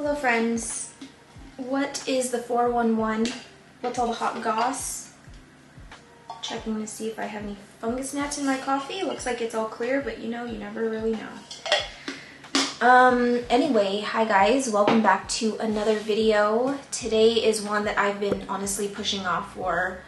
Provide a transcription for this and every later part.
Hello friends, what is the 411? What's all the hot goss? Checking to see if I have any fungus gnats in my coffee. Looks like it's all clear, but you know, you never really know. Anyway, hi guys, welcome back to another video. Today is one that I've been honestly pushing off for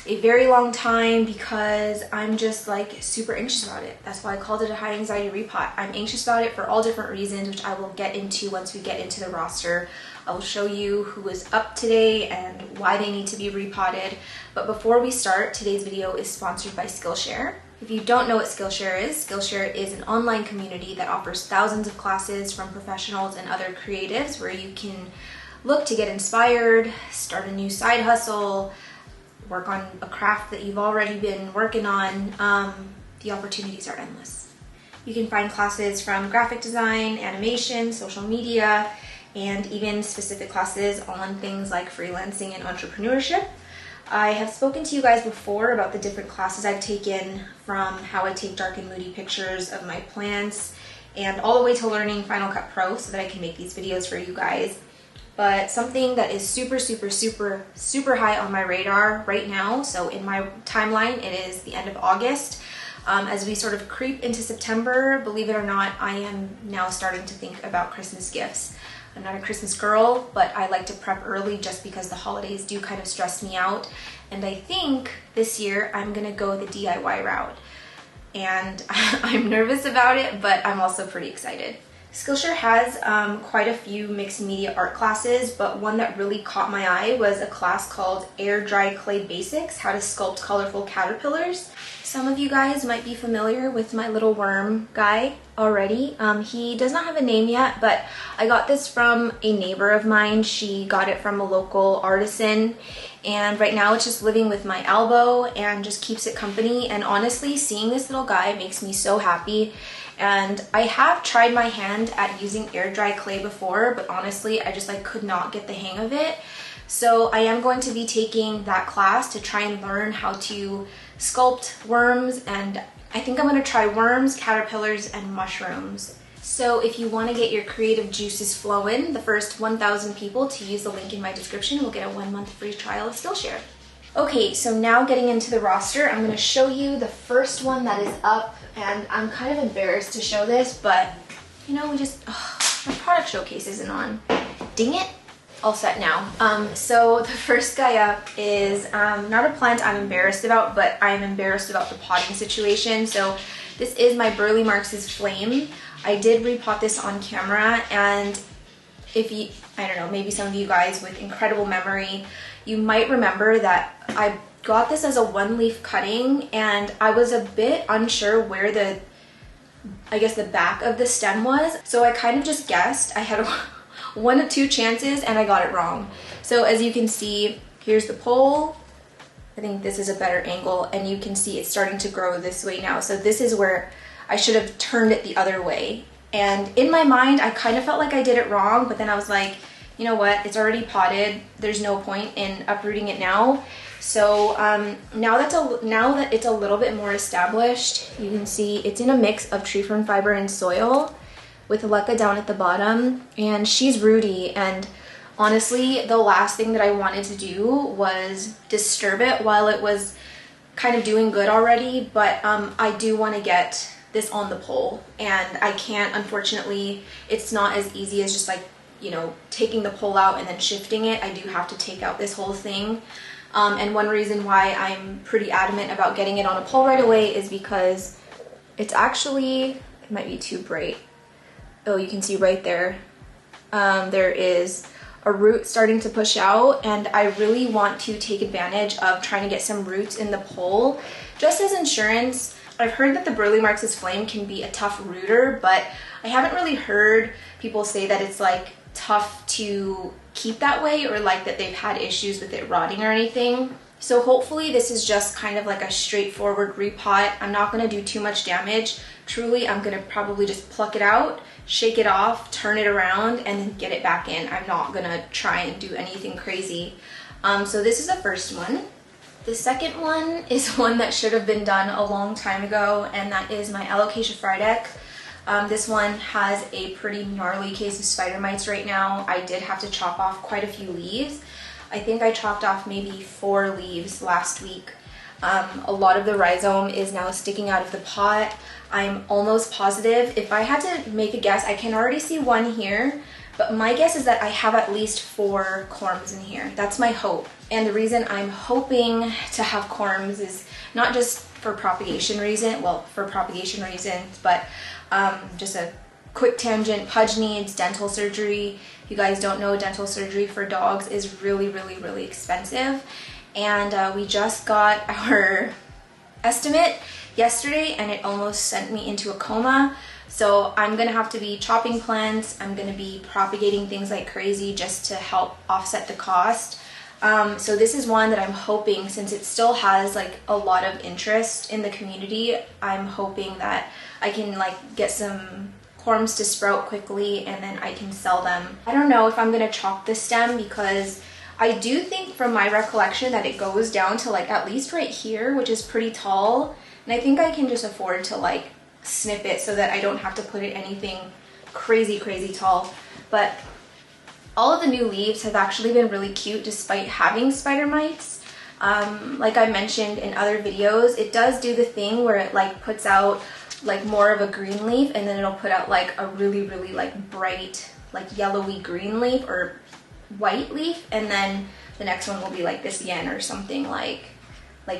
a very long time because I'm just like super anxious about it. That's why I called it a high anxiety repot. I'm anxious about it for all different reasons, which I will get into once we get into the roster. I will show you who is up today and why they need to be repotted. But before we start, today's video is sponsored by Skillshare. If you don't know what Skillshare is an online community that offers thousands of classes from professionals and other creatives where you can look to get inspired, start a new side hustle, work on a craft that you've already been working on. The opportunities are endless. You can find classes from graphic design, animation, social media, and even specific classes on things like freelancing and entrepreneurship. I have spoken to you guys before about the different classes I've taken, from how I take dark and moody pictures of my plants and all the way to learning Final Cut Pro so that I can make these videos for you guys. But something that is super high on my radar right now, so in my timeline, it is the end of August. As we sort of creep into September, believe it or not, I am now starting to think about Christmas gifts. I'm not a Christmas girl, but I like to prep early just because the holidays do kind of stress me out. And I think this year I'm gonna go the DIY route. And I'm nervous about it, but I'm also pretty excited. Skillshare has quite a few mixed media art classes, but one that really caught my eye was a class called Air Dry Clay Basics, How to Sculpt Colorful Caterpillars. Some of you guys might be familiar with my little worm guy already. He does not have a name yet, but I got this from a neighbor of mine. She got it from a local artisan, and right now it's just living with my elbow and just keeps it company. And honestly, seeing this little guy makes me so happy. And I have tried my hand at using air dry clay before, but honestly, I just could not get the hang of it. So I am going to be taking that class to try and learn how to sculpt worms, and I think I'm going to try worms, caterpillars, and mushrooms. So if you want to get your creative juices flowing, the first 1,000 people to use the link in my description will get a 1-month free trial of Skillshare. Okay, so now getting into the roster, I'm going to show you the first one that is up, and I'm kind of embarrassed to show this, but you know, my product showcase isn't on. Dang it. All set now. So the first guy up is not a plant I'm embarrassed about, but I'm embarrassed about the potting situation. So this is my Burley Marks' Flame. I did repot this on camera, and if you, I don't know, maybe some of you guys with incredible memory, you might remember that I got this as a one-leaf cutting, and I was a bit unsure where the back of the stem was. So I kind of just guessed. I had one of two chances and I got it wrong. So as you can see, here's the pole. I think this is a better angle, and you can see it's starting to grow this way now. So this is where I should have turned it the other way. And in my mind, I kind of felt like I did it wrong, but then I was like, you know what, it's already potted. There's no point in uprooting it now. So now that it's a little bit more established, you can see it's in a mix of tree fern fiber and soil with Aleka down at the bottom, and she's rooty. And honestly, the last thing that I wanted to do was disturb it while it was kind of doing good already, but I do want to get this on the pole, and I can't, unfortunately. It's not as easy as just taking the pole out and then shifting it. I do have to take out this whole thing. And one reason why I'm pretty adamant about getting it on a pole right away is because it's actually, it might be too bright. Oh, you can see right there, there is a root starting to push out, and I really want to take advantage of trying to get some roots in the pole, just as insurance. I've heard that the Burley Marks' Flame can be a tough rooter, but I haven't really heard people say that it's tough to keep that way, or that they've had issues with it rotting or anything. So hopefully this is just kind of a straightforward repot. I'm not going to do too much damage. Truly, I'm going to probably just pluck it out, shake it off, turn it around, and then get it back in. I'm not going to try and do anything crazy. So this is the first one. The second one is one that should have been done a long time ago, and that is my Alocasia Frydek. This one has a pretty gnarly case of spider mites right now. I did have to chop off quite a few leaves. I think I chopped off maybe 4 leaves last week. A lot of the rhizome is now sticking out of the pot. I'm almost positive. If I had to make a guess, I can already see one here, but my guess is that I have at least 4 corms in here. That's my hope. And the reason I'm hoping to have corms is not just for propagation reasons, but just a quick tangent. Pudge needs dental surgery. If you guys don't know, dental surgery for dogs is really expensive. And we just got our estimate yesterday and it almost sent me into a coma. So I'm gonna have to be chopping plants. I'm gonna be propagating things like crazy just to help offset the cost. So this is one that I'm hoping, since it still has like a lot of interest in the community, I'm hoping that I can like get some corms to sprout quickly and then I can sell them. I don't know if I'm gonna chop the stem because I do think from my recollection that it goes down to like at least right here, which is pretty tall. And I think I can just afford to like snip it so that I don't have to put it anything crazy tall. But all of the new leaves have actually been really cute despite having spider mites. Like I mentioned in other videos, it does do the thing where it like puts out like more of a green leaf and then it'll put out like a really like bright like yellowy green leaf or white leaf, and then the next one will be like this yen or something like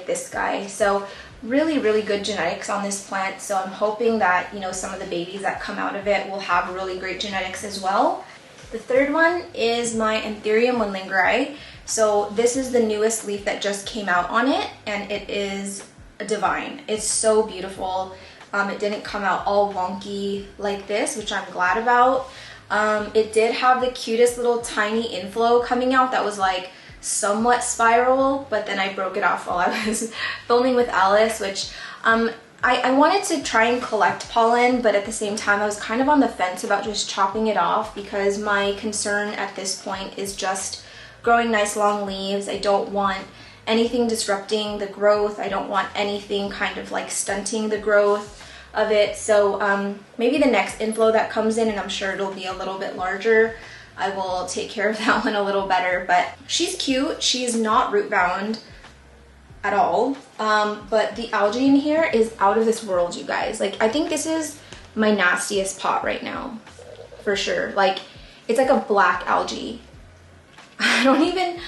this guy. So really good genetics on this plant. So I'm hoping that, you know, some of the babies that come out of it will have really great genetics as well. The third one is my Anthurium wendlingeri. So this is the newest leaf that just came out on it and it is divine. It's so beautiful. It didn't come out all wonky like this, which I'm glad about. It did have the cutest little tiny inflow coming out that was like somewhat spiral, but then I broke it off while I was filming with Alice, which I wanted to try and collect pollen, but at the same time I was kind of on the fence about just chopping it off because my concern at this point is just growing nice long leaves. I don't want anything disrupting the growth. I don't want anything kind of like stunting the growth of it. So maybe the next inflow that comes in, and I'm sure it'll be a little bit larger, I will take care of that one a little better. But she's cute. She's not root bound at all. But the algae in here is out of this world, you guys. Like, I think this is my nastiest pot right now, for sure. Like, it's like a black algae. I don't even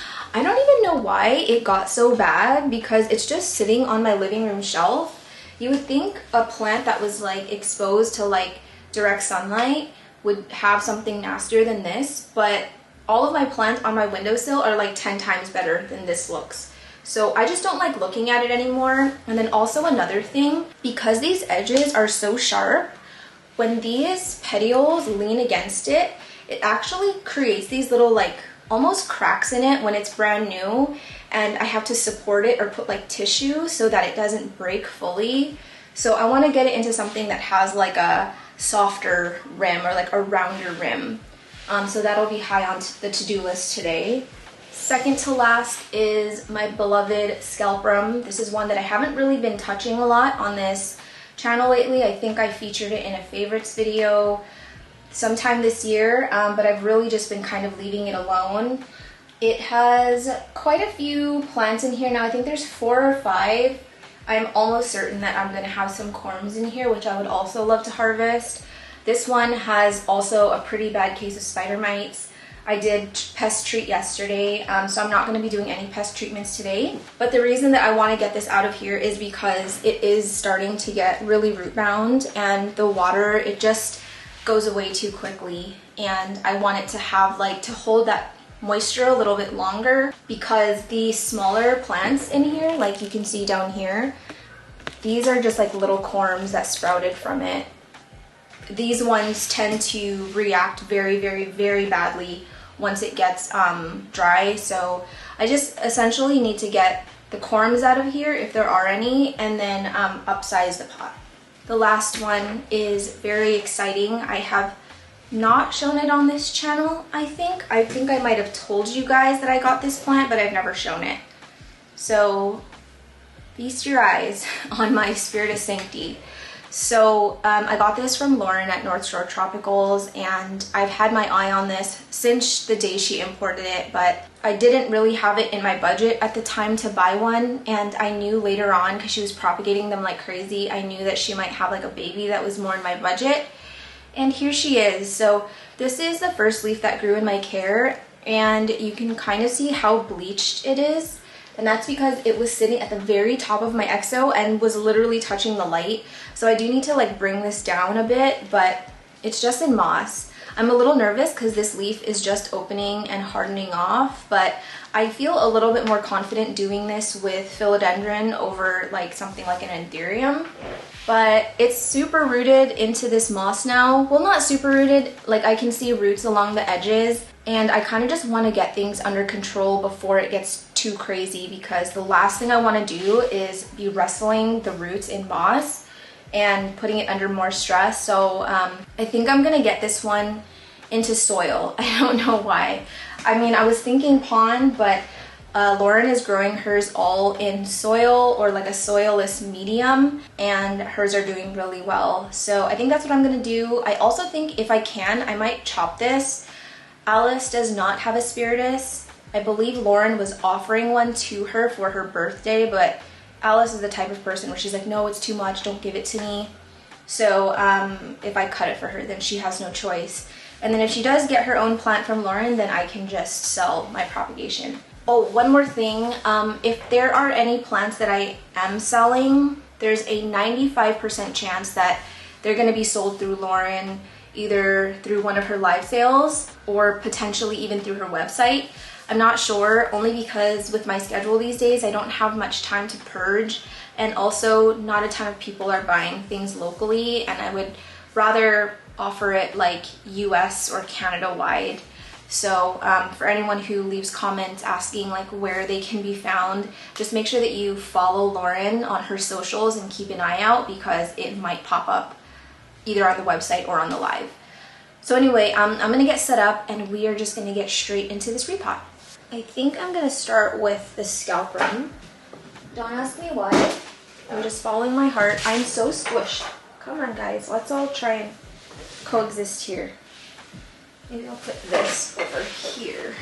know why it got so bad because it's just sitting on my living room shelf. You would think a plant that was like exposed to like direct sunlight would have something nastier than this, but all of my plants on my windowsill are like 10 times better than this looks. So I just don't like looking at it anymore. And then also another thing, because these edges are so sharp, when these petioles lean against it, it actually creates these little like almost cracks in it when it's brand new, and I have to support it or put like tissue so that it doesn't break fully. So I want to get it into something that has like a softer rim or like a rounder rim. So that'll be high on the to-do list today. Second to last is my beloved scalprum. This is one that I haven't really been touching a lot on this channel lately. I think I featured it in a favorites video sometime this year, but I've really just been kind of leaving it alone. It has quite a few plants in here now. I think there's 4 or 5. I'm almost certain that I'm going to have some corms in here, which I would also love to harvest. This one has also a pretty bad case of spider mites. I did pest treat yesterday, so I'm not going to be doing any pest treatments today. But the reason that I want to get this out of here is because it is starting to get really root bound, and the water, it just goes away too quickly. And I want it to have like to hold that moisture a little bit longer, because the smaller plants in here, like you can see down here, these are just like little corms that sprouted from it. These ones tend to react very badly once it gets dry. So I just essentially need to get the corms out of here if there are any, and then upsize the pot. The last one is very exciting. I have not shown it on this channel, I think. I might have told you guys that I got this plant, but I've never shown it. So feast your eyes on my Spirit of Sancti. So I got this from Lauren at North Shore Tropicals, and I've had my eye on this since the day she imported it, but I didn't really have it in my budget at the time to buy one, and I knew later on, because she was propagating them like crazy, I knew that she might have like a baby that was more in my budget, and here she is. So this is the first leaf that grew in my care, and you can kind of see how bleached it is. And that's because it was sitting at the very top of my exo and was literally touching the light. So I do need to like bring this down a bit, but it's just in moss. I'm a little nervous because this leaf is just opening and hardening off, but I feel a little bit more confident doing this with philodendron over like something like an anthurium. But it's super rooted into this moss now. Well, not super rooted, like I can see roots along the edges, and I kind of just want to get things under control before it gets too crazy, because the last thing I want to do is be wrestling the roots in moss and putting it under more stress. So I think I'm gonna get this one into soil. I don't know why. I mean, I was thinking pond, but Lauren is growing hers all in soil or like a soilless medium, and hers are doing really well. So I think that's what I'm gonna do. I also think if I can, I might chop this. Alice does not have a spiritus. I believe Lauren was offering one to her for her birthday, but Alice is the type of person where she's like, no, it's too much, don't give it to me. So if I cut it for her, then she has no choice. And then if she does get her own plant from Lauren, then I can just sell my propagation. Oh, one more thing. If there are any plants that I am selling, there's a 95% chance that they're gonna be sold through Lauren, either through one of her live sales or potentially even through her website. I'm not sure, only because with my schedule these days, I don't have much time to purge, and also not a ton of people are buying things locally, and I would rather offer it like US or Canada wide. So for anyone who leaves comments asking like where they can be found, just make sure that you follow Lauren on her socials and keep an eye out, because it might pop up either on the website or on the live. So anyway, I'm gonna get set up and we are just gonna get straight into this repot. I think I'm gonna start with the scalp run. Don't ask me why. I'm just following my heart. I'm so squished. Come on guys, let's all try and coexist here. Maybe I'll put this over here.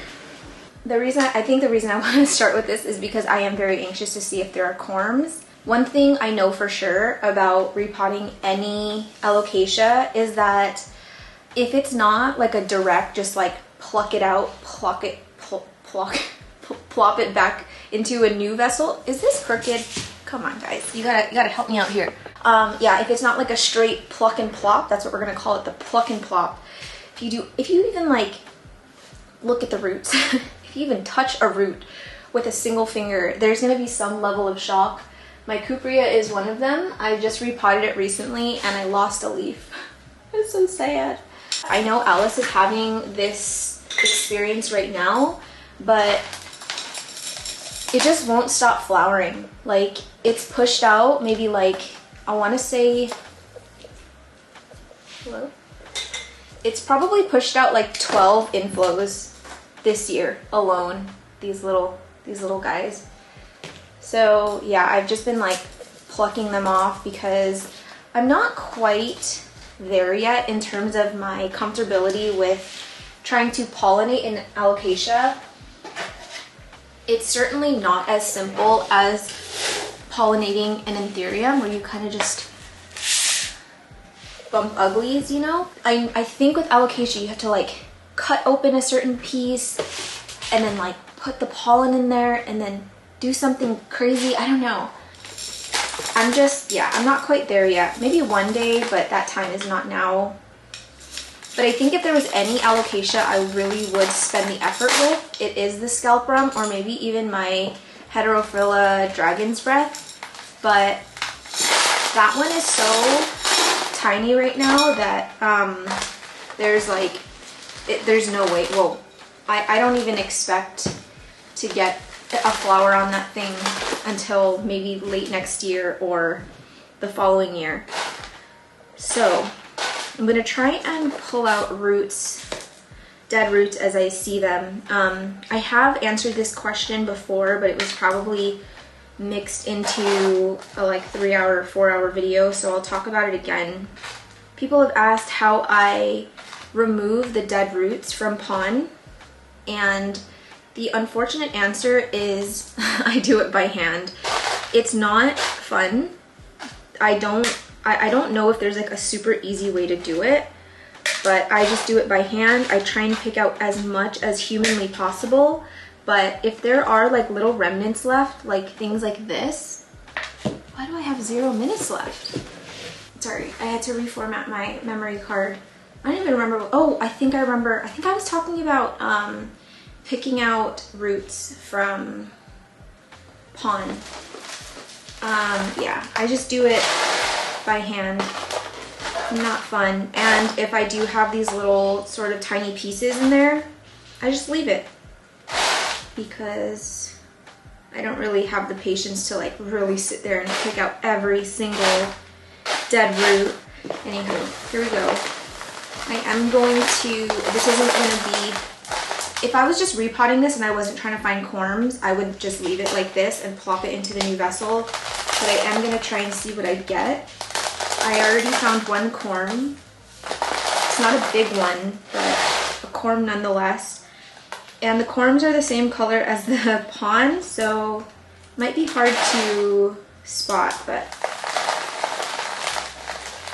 I think the reason I want to start with this is because I am very anxious to see if there are corms. One thing I know for sure about repotting any alocasia is that if it's not like a direct, just like pluck it out, plop it back into a new vessel. Is this crooked? Come on guys, you gotta help me out here. Yeah, if it's not like a straight pluck and plop, that's what we're gonna call it, the pluck and plop. If you even like look at the roots, if you even touch a root with a single finger, there's gonna be some level of shock. My cupria is one of them. I just repotted it recently and I lost a leaf. It's so sad. I know Alice is having this experience right now, but it just won't stop flowering. Like, it's pushed out maybe like, I want to say, hello? It's probably pushed out like 12 inflows this year alone, these little guys. So yeah, I've just been like plucking them off because I'm not quite there yet in terms of my comfortability with trying to pollinate an alocasia. It's certainly not as simple as pollinating an anthurium where you kind of just bump uglies, you know? I think with alocasia you have to like cut open a certain piece and then like put the pollen in there and then do something crazy. I don't know. I'm not quite there yet. Maybe one day, but that time is not now. But I think if there was any alocasia I really would spend the effort with, it is the scalprum or maybe even my Heterophylla dragon's breath. But that one is so tiny right now that there's no way. Well, I don't even expect to get a flower on that thing until maybe late next year or the following year. So I'm gonna try and pull out roots, dead roots as I see them. I have answered this question before, but it was probably mixed into a like 3-hour, 4-hour video, so I'll talk about it again. People have asked how I remove the dead roots from pon, and the unfortunate answer is I do it by hand. It's not fun. I don't know if there's like a super easy way to do it, but I just do it by hand. I try and pick out as much as humanly possible, but if there are like little remnants left, like things like this, why do I have 0 minutes left? Sorry, I had to reformat my memory card. I don't even remember. Oh, I think I remember. I think I was talking about picking out roots from pon. Yeah, I just do it by hand. Not fun. And if I do have these little sort of tiny pieces in there, I just leave it, because I don't really have the patience to like really sit there and pick out every single dead root. Anywho, here we go. I am going to, this isn't going to be, if I was just repotting this and I wasn't trying to find corms, I would just leave it like this and plop it into the new vessel. But I am going to try and see what I get. I already found one corm. It's not a big one, but a corm nonetheless. And the corms are the same color as the pon, so it might be hard to spot, but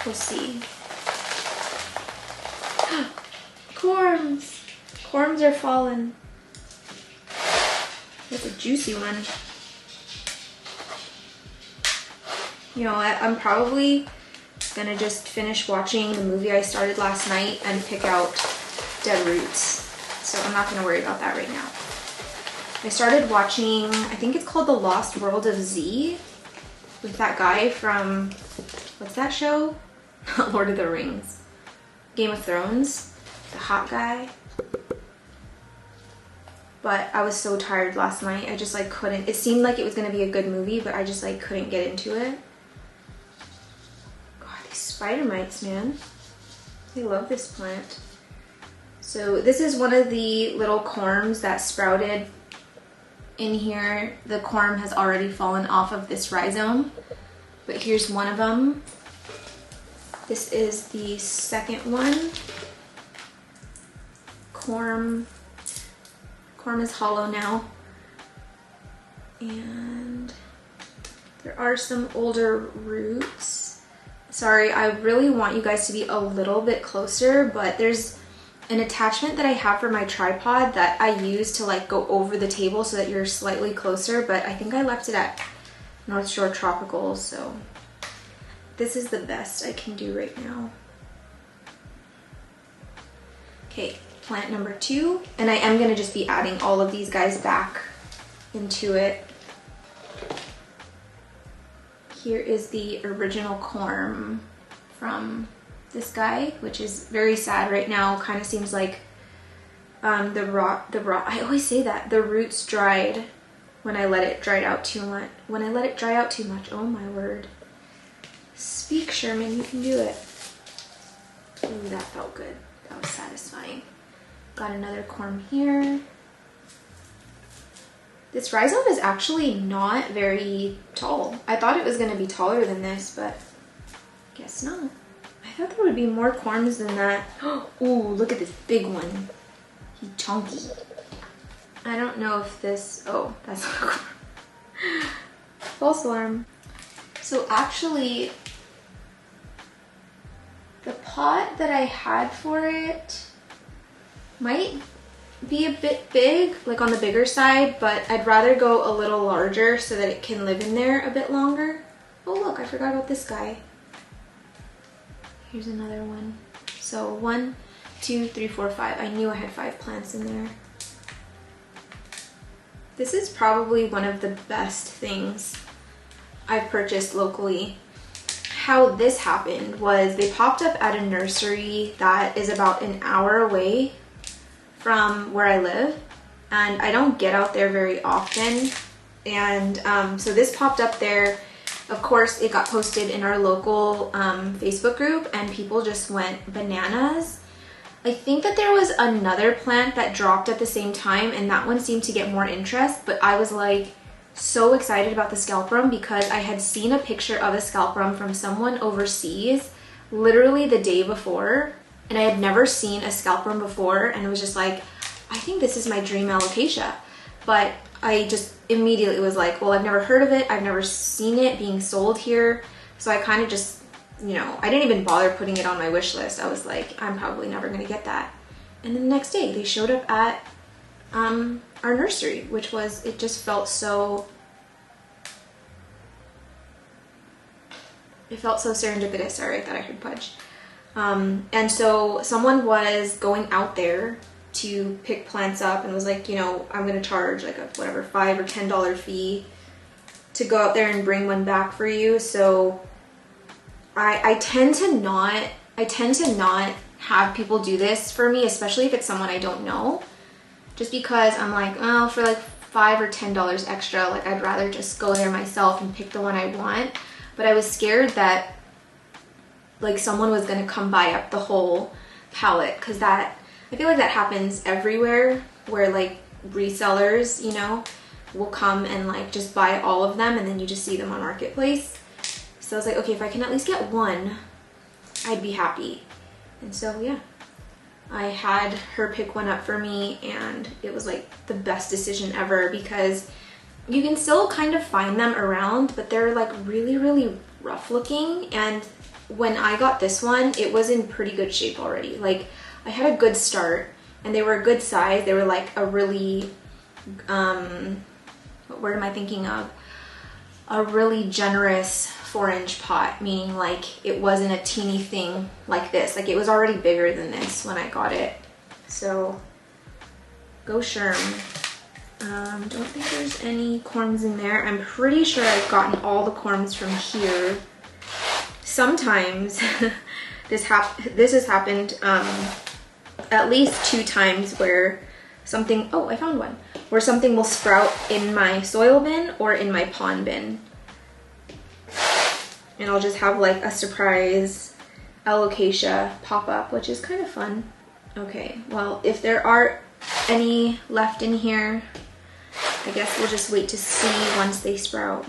we'll see. Corms! Corms are fallen. That's a juicy one. You know what? I'm probably gonna just finish watching the movie I started last night and pick out dead roots. So I'm not gonna worry about that right now. I started watching, I think it's called The Lost World of Z, with that guy from, what's that show? Lord of the Rings. Game of Thrones. The hot guy. But I was so tired last night. I just like couldn't. It seemed like it was gonna be a good movie, but I just like couldn't get into it. God, these spider mites, man. I love this plant. So this is one of the little corms that sprouted in here. The corm has already fallen off of this rhizome, but here's one of them. This is the second one. Corm is hollow now. And there are some older roots. Sorry, I really want you guys to be a little bit closer, but there's an attachment that I have for my tripod that I use to like go over the table so that you're slightly closer, but I think I left it at North Shore Tropicals, so this is the best I can do right now. Okay, plant number 2, and I am gonna just be adding all of these guys back into it. Here is the original corm from this guy, which is very sad right now. Kind of seems like I always say that the roots dried when I let it dry out too much. Oh my word. Speak, Sherman, you can do it. Ooh, that felt good. That was satisfying. Got another corm here. This rhizome is actually not very tall. I thought it was going to be taller than this, but guess not. I thought there would be more corms than that. Ooh, look at this big one. He's chunky. I don't know if this... Oh, that's not a corm. False alarm. So actually, the pot that I had for it might be a bit big, like on the bigger side, but I'd rather go a little larger so that it can live in there a bit longer. Oh look, I forgot about this guy. Here's another one. So 1, 2, 3, 4, 5. I knew I had 5 plants in there. This is probably one of the best things I've purchased locally. How this happened was they popped up at a nursery that is about an hour away from where I live, and I don't get out there very often, and so this popped up there. Of course, it got posted in our local Facebook group, and people just went bananas. I think that there was another plant that dropped at the same time, and that one seemed to get more interest, but I was like, so excited about the scalprum because I had seen a picture of a scalprum from someone overseas literally the day before, and I had never seen a scalprum before, and it was just like, I think this is my dream alocasia. But I just immediately was like, well, I've never heard of it, I've never seen it being sold here, so I kind of just, you know, I didn't even bother putting it on my wish list. I was like, I'm probably never gonna get that. And then the next day they showed up at our nursery, which was, it just felt so, it felt so serendipitous. Sorry, I thought I heard Pudge. And so someone was going out there to pick plants up and was like, you know, I'm gonna charge like a whatever $5 or $10 fee to go out there and bring one back for you. So I tend to not have people do this for me, especially if it's someone I don't know, just because I'm like, oh, for like $5 or $10 extra, like I'd rather just go there myself and pick the one I want. But I was scared that like someone was gonna come buy up the whole palette, because that, I feel like that happens everywhere, where like resellers, you know, will come and like just buy all of them, and then you just see them on Marketplace. So I was like, okay, if I can at least get one, I'd be happy. And so yeah, I had her pick one up for me, and it was like the best decision ever, because you can still kind of find them around, but they're like really, really rough looking. And when I got this one, it was in pretty good shape already. Like I had a good start, and they were a good size. They were like a really, what word am I thinking of? A really generous 4-inch pot, meaning like it wasn't a teeny thing like this. Like it was already bigger than this when I got it. So go Sherm. Don't think there's any corms in there. I'm pretty sure I've gotten all the corms from here. Sometimes this has happened at least 2 times where something, oh, I found one, where something will sprout in my soil bin or in my pond bin. And I'll just have like a surprise alocasia pop up, which is kind of fun. Okay, well, if there are any left in here, I guess we'll just wait to see once they sprout.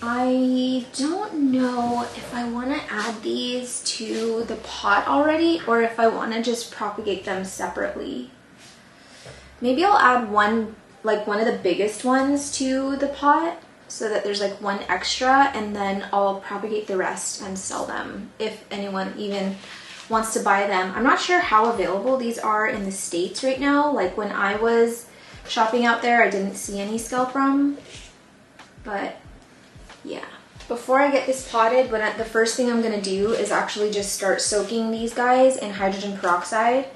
I don't know if I want to add these to the pot already, or if I want to just propagate them separately. Maybe I'll add one, like one of the biggest ones to the pot, so that there's like one extra, and then I'll propagate the rest and sell them if anyone even wants to buy them. I'm not sure how available these are in the States right now. Like when I was shopping out there, I didn't see any scalprum, but yeah. Before I get this potted, the first thing I'm gonna do is actually just start soaking these guys in hydrogen peroxide,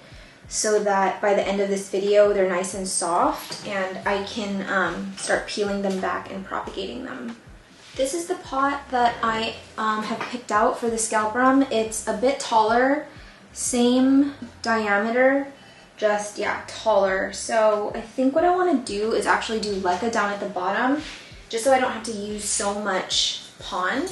so that by the end of this video they're nice and soft, and I can start peeling them back and propagating them. This is the pot that I have picked out for the scalprum. It's a bit taller, same diameter, just, yeah, taller. So I think what I want to do is actually do leca down at the bottom, just so I don't have to use so much pond.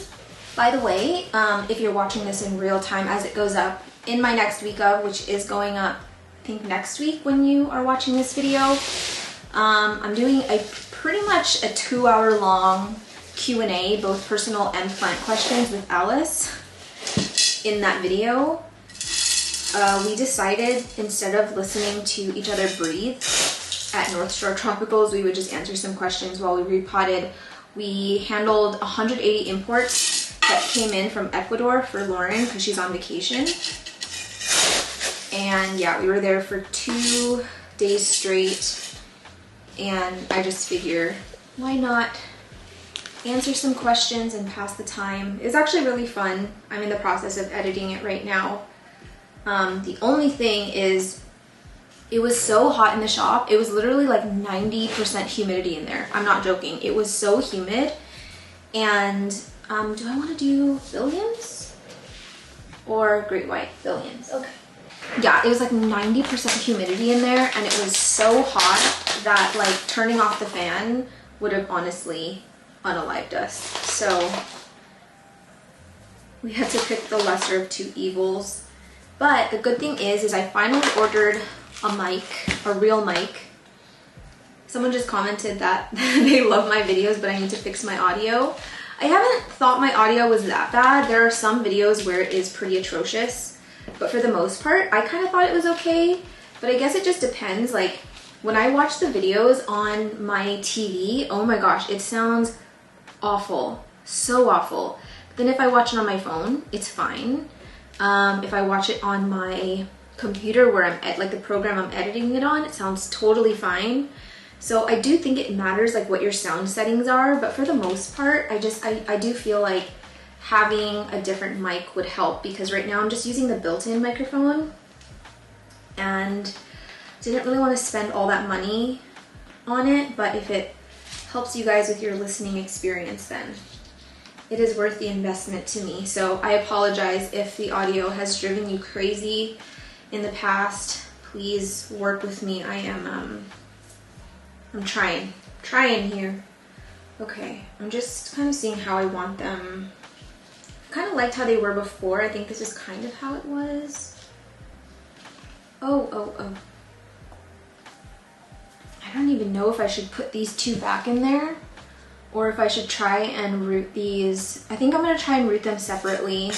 By the way, if you're watching this in real time as it goes up, in my next week of, which is going up, I think next week when you are watching this video, I'm doing a pretty much a 2-hour long Q&A, both personal and plant questions, with Alice. In that video, we decided instead of listening to each other breathe at North Shore Tropicals, we would just answer some questions while we repotted. We handled 180 imports that came in from Ecuador for Lauren because she's on vacation. And yeah, we were there for 2 days straight, and I just figure, why not answer some questions and pass the time. It's actually really fun. I'm in the process of editing it right now. The only thing is, it was so hot in the shop. It was literally like 90% humidity in there. I'm not joking. It was so humid. And do I want to do billions or great white? Billions. Okay. Yeah, it was like 90% humidity in there, and it was so hot that like turning off the fan would have honestly unalived us. So we had to pick the lesser of 2 evils. But the good thing is I finally ordered a mic, a real mic. Someone just commented that they love my videos, but I need to fix my audio. I haven't thought my audio was that bad. There are some videos where it is pretty atrocious, but for the most part, I kind of thought it was okay. But I guess it just depends. Like when I watch the videos on my TV, oh my gosh, it sounds awful, so awful. But then if I watch it on my phone, it's fine. If I watch it on my computer where I'm like the program I'm editing it on, it sounds totally fine. So I do think it matters like what your sound settings are, but for the most part, I do feel like having a different mic would help, because right now I'm just using the built-in microphone and didn't really want to spend all that money on it, but if it helps you guys with your listening experience, then it is worth the investment to me. So I apologize if the audio has driven you crazy in the past. Please work with me. I'm trying here. Okay, I'm just kind of seeing how I want them. I kind of liked how they were before. I think this is kind of how it was. Oh. I don't even know if I should put these two back in there or if I should try and root these. I think I'm gonna try and root them separately.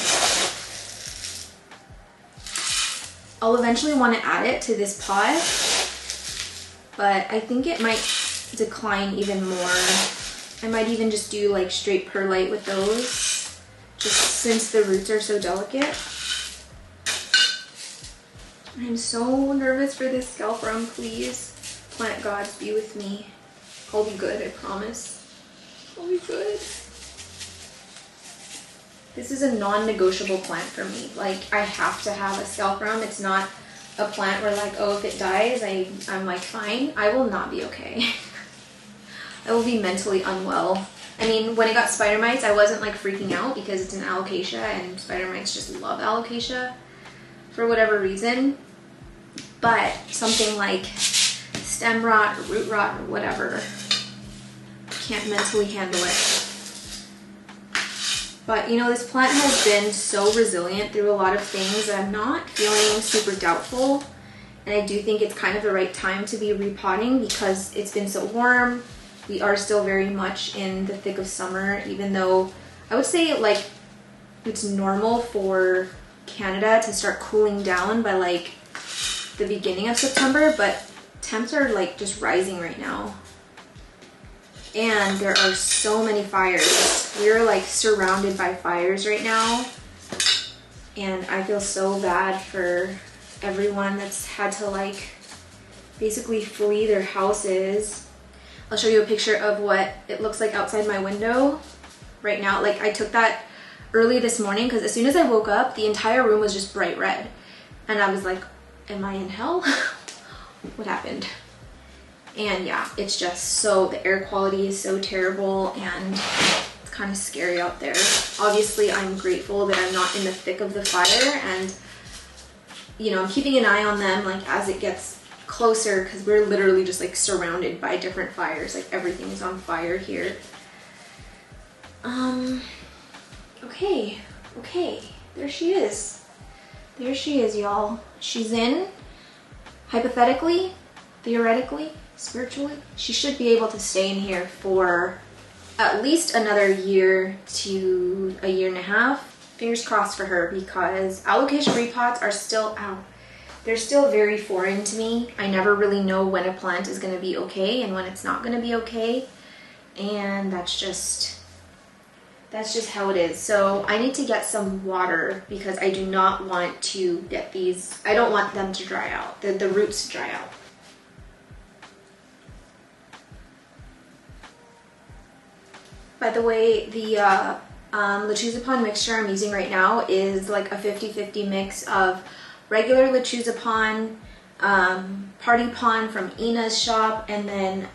I'll eventually want to add it to this pot, but I think it might decline even more. I might even just do like straight perlite with those, just since the roots are so delicate. I'm so nervous for this scalp run. Please, plant gods, be with me. I'll be good, I promise. I'll be good. This is a non-negotiable plant for me. Like, I have to have a scalp run. It's not a plant where like, oh, if it dies, I'm like, fine. I will not be okay. I will be mentally unwell. I mean, when it got spider mites, I wasn't like freaking out because it's an alocasia and spider mites just love alocasia for whatever reason. But something like stem rot or root rot or whatever, can't mentally handle it. But you know, this plant has been so resilient through a lot of things that I'm not feeling super doubtful. And I do think it's kind of the right time to be repotting because it's been so warm. We are still very much in the thick of summer, even though I would say like it's normal for Canada to start cooling down by like the beginning of September, but temps are like just rising right now. And there are so many fires. We're like surrounded by fires right now. And I feel so bad for everyone that's had to like basically flee their houses. I'll show you a picture of what it looks like outside my window right now. Like I took that early this morning because as soon as I woke up, the entire room was just bright red. And I was like, am I in hell? What happened? And yeah, it's just so, the air quality is so terrible and it's kind of scary out there. Obviously, I'm grateful that I'm not in the thick of the fire, and you know, I'm keeping an eye on them like as it gets closer because we're literally just like surrounded by different fires. Like everything is on fire here. Okay, there she is. There she is, y'all. She's in. Hypothetically, theoretically, spiritually, she should be able to stay in here for at least another year to a year and a half. Fingers crossed for her, because alocasia repots are still out. They're still very foreign to me. I never really know when a plant is going to be okay and when it's not going to be okay. And that's just how it is. So I need to get some water because I do not want to get these, I don't want them to dry out, the roots to dry out. By the way, the Lechuzapon mixture I'm using right now is like a 50-50 mix of regular Lechuzapon, Party Pon from Ina's shop, and then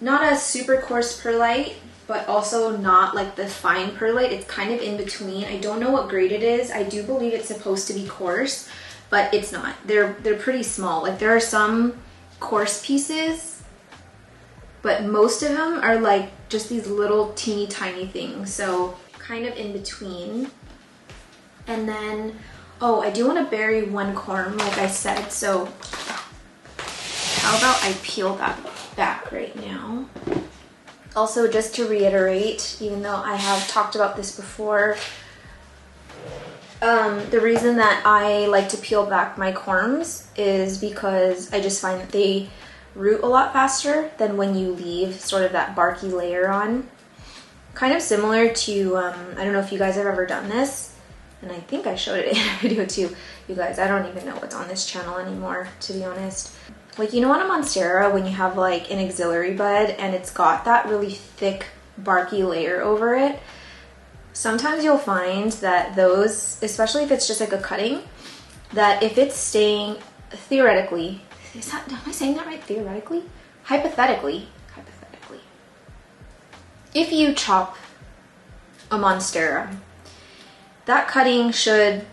not a super coarse perlite, but also not like the fine perlite. It's kind of in between. I don't know what grade it is. I do believe it's supposed to be coarse, but it's not. They're pretty small. Like there are some coarse pieces, but most of them are like just these little teeny tiny things. So kind of in between. And then, oh, I do want to bury one corm like I said. So how about I peel that back right now. Also, just to reiterate, even though I have talked about this before, the reason that I like to peel back my corms is because I just find that they root a lot faster than when you leave sort of that barky layer on. Kind of similar to, I don't know if you guys have ever done this, and I think I showed it in a video too. You guys, I don't even know what's on this channel anymore, to be honest. Like, you know, on a monstera, when you have like an auxiliary bud and it's got that really thick barky layer over it, sometimes you'll find that those, especially if it's just like a cutting, that if it's staying, theoretically, am I saying that right? Theoretically? Hypothetically, if you chop a monstera, that cutting should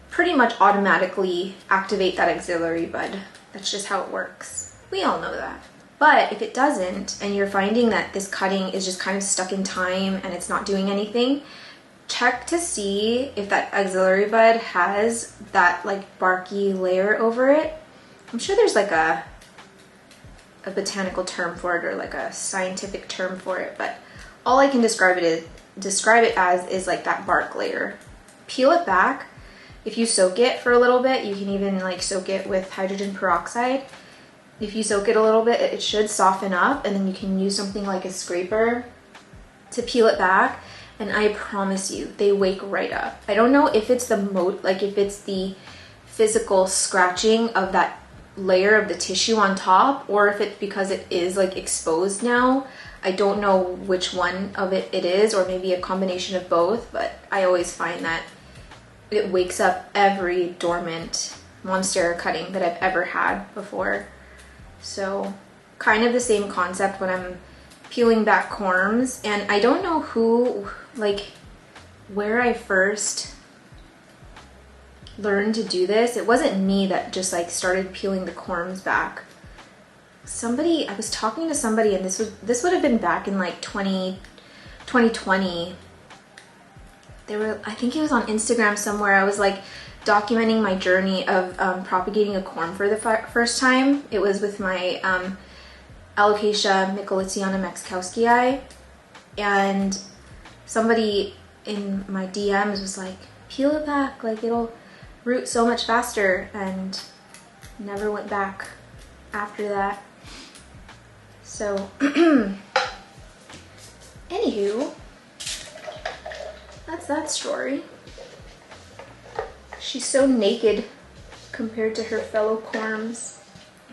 pretty much automatically activate that auxiliary bud. That's just how it works. We all know that. But if it doesn't, and you're finding that this cutting is just kind of stuck in time and it's not doing anything, check to see if that auxiliary bud has that like barky layer over it. I'm sure there's like a botanical term for it or like a scientific term for it, but all I can describe it as is like that bark layer. Peel it back. If you soak it for a little bit, you can even like soak it with hydrogen peroxide. If you soak it a little bit, it should soften up, and then you can use something like a scraper to peel it back, and I promise you, they wake right up. I don't know if it's if it's the physical scratching of that layer of the tissue on top, or if it's because it is like exposed now. I don't know which one of it is, or maybe a combination of both, but I always find that it wakes up every dormant monstera cutting that I've ever had before. So kind of the same concept when I'm peeling back corms, and I don't know where I first learned to do this. It wasn't me that just like started peeling the corms back. I was talking to somebody, and this would have been back in like 2020. I think it was on Instagram somewhere. I was like documenting my journey of propagating a corm for the first time. It was with my Alocasia Micholitziana Mexkowskii, and somebody in my DMs was like, peel it back, like it'll root so much faster, and never went back after that. So anywho, that's that story. She's so naked compared to her fellow corms.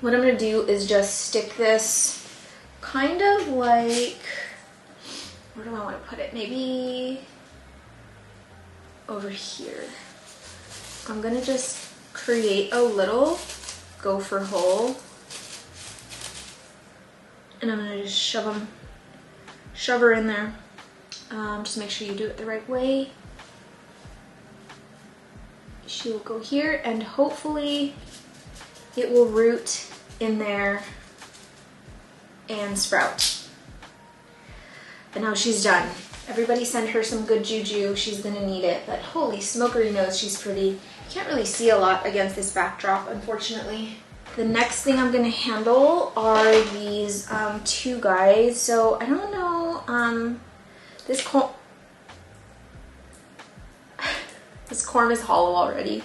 What I'm gonna do is just stick this kind of like, where do I want to put it? Maybe over here. I'm gonna just create a little gopher hole, and I'm gonna just shove her in there. Just make sure you do it the right way. She will go here, and hopefully it will root in there and sprout. But now she's done. Everybody send her some good juju. She's gonna need it, but holy smokery knows she's pretty. You can't really see a lot against this backdrop, unfortunately. The next thing I'm gonna handle are these two guys. So I don't know, this corm is hollow already.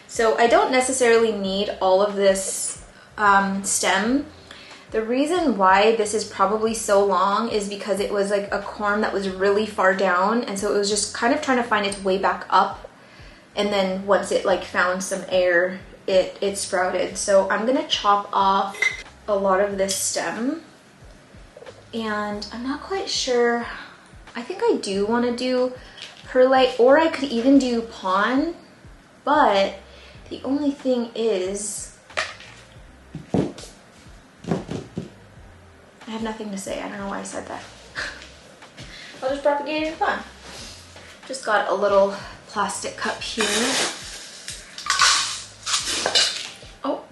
So I don't necessarily need all of this stem. The reason why this is probably so long is because it was like a corm that was really far down, and so it was just kind of trying to find its way back up, and then once it like found some air, it sprouted. So I'm gonna chop off a lot of this stem, and I'm not quite sure. I think I do want to do perlite, or I could even do pawn, but the only thing is I have nothing to say. I don't know why I said that. I'll just propagate it in fun. Just got a little plastic cup here. Oh,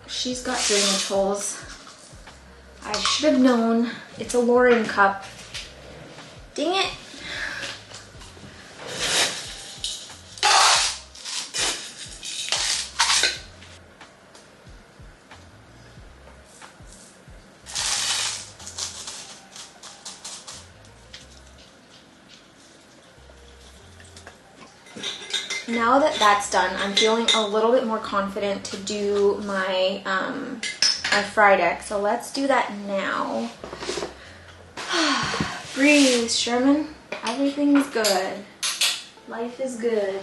she's got drainage holes. I should have known. It's a Lauren cup. Dang it. now that that's done, I'm feeling a little bit more confident to do my my fried egg. So let's do that now. Breathe, Sherman. Everything's good. Life is good.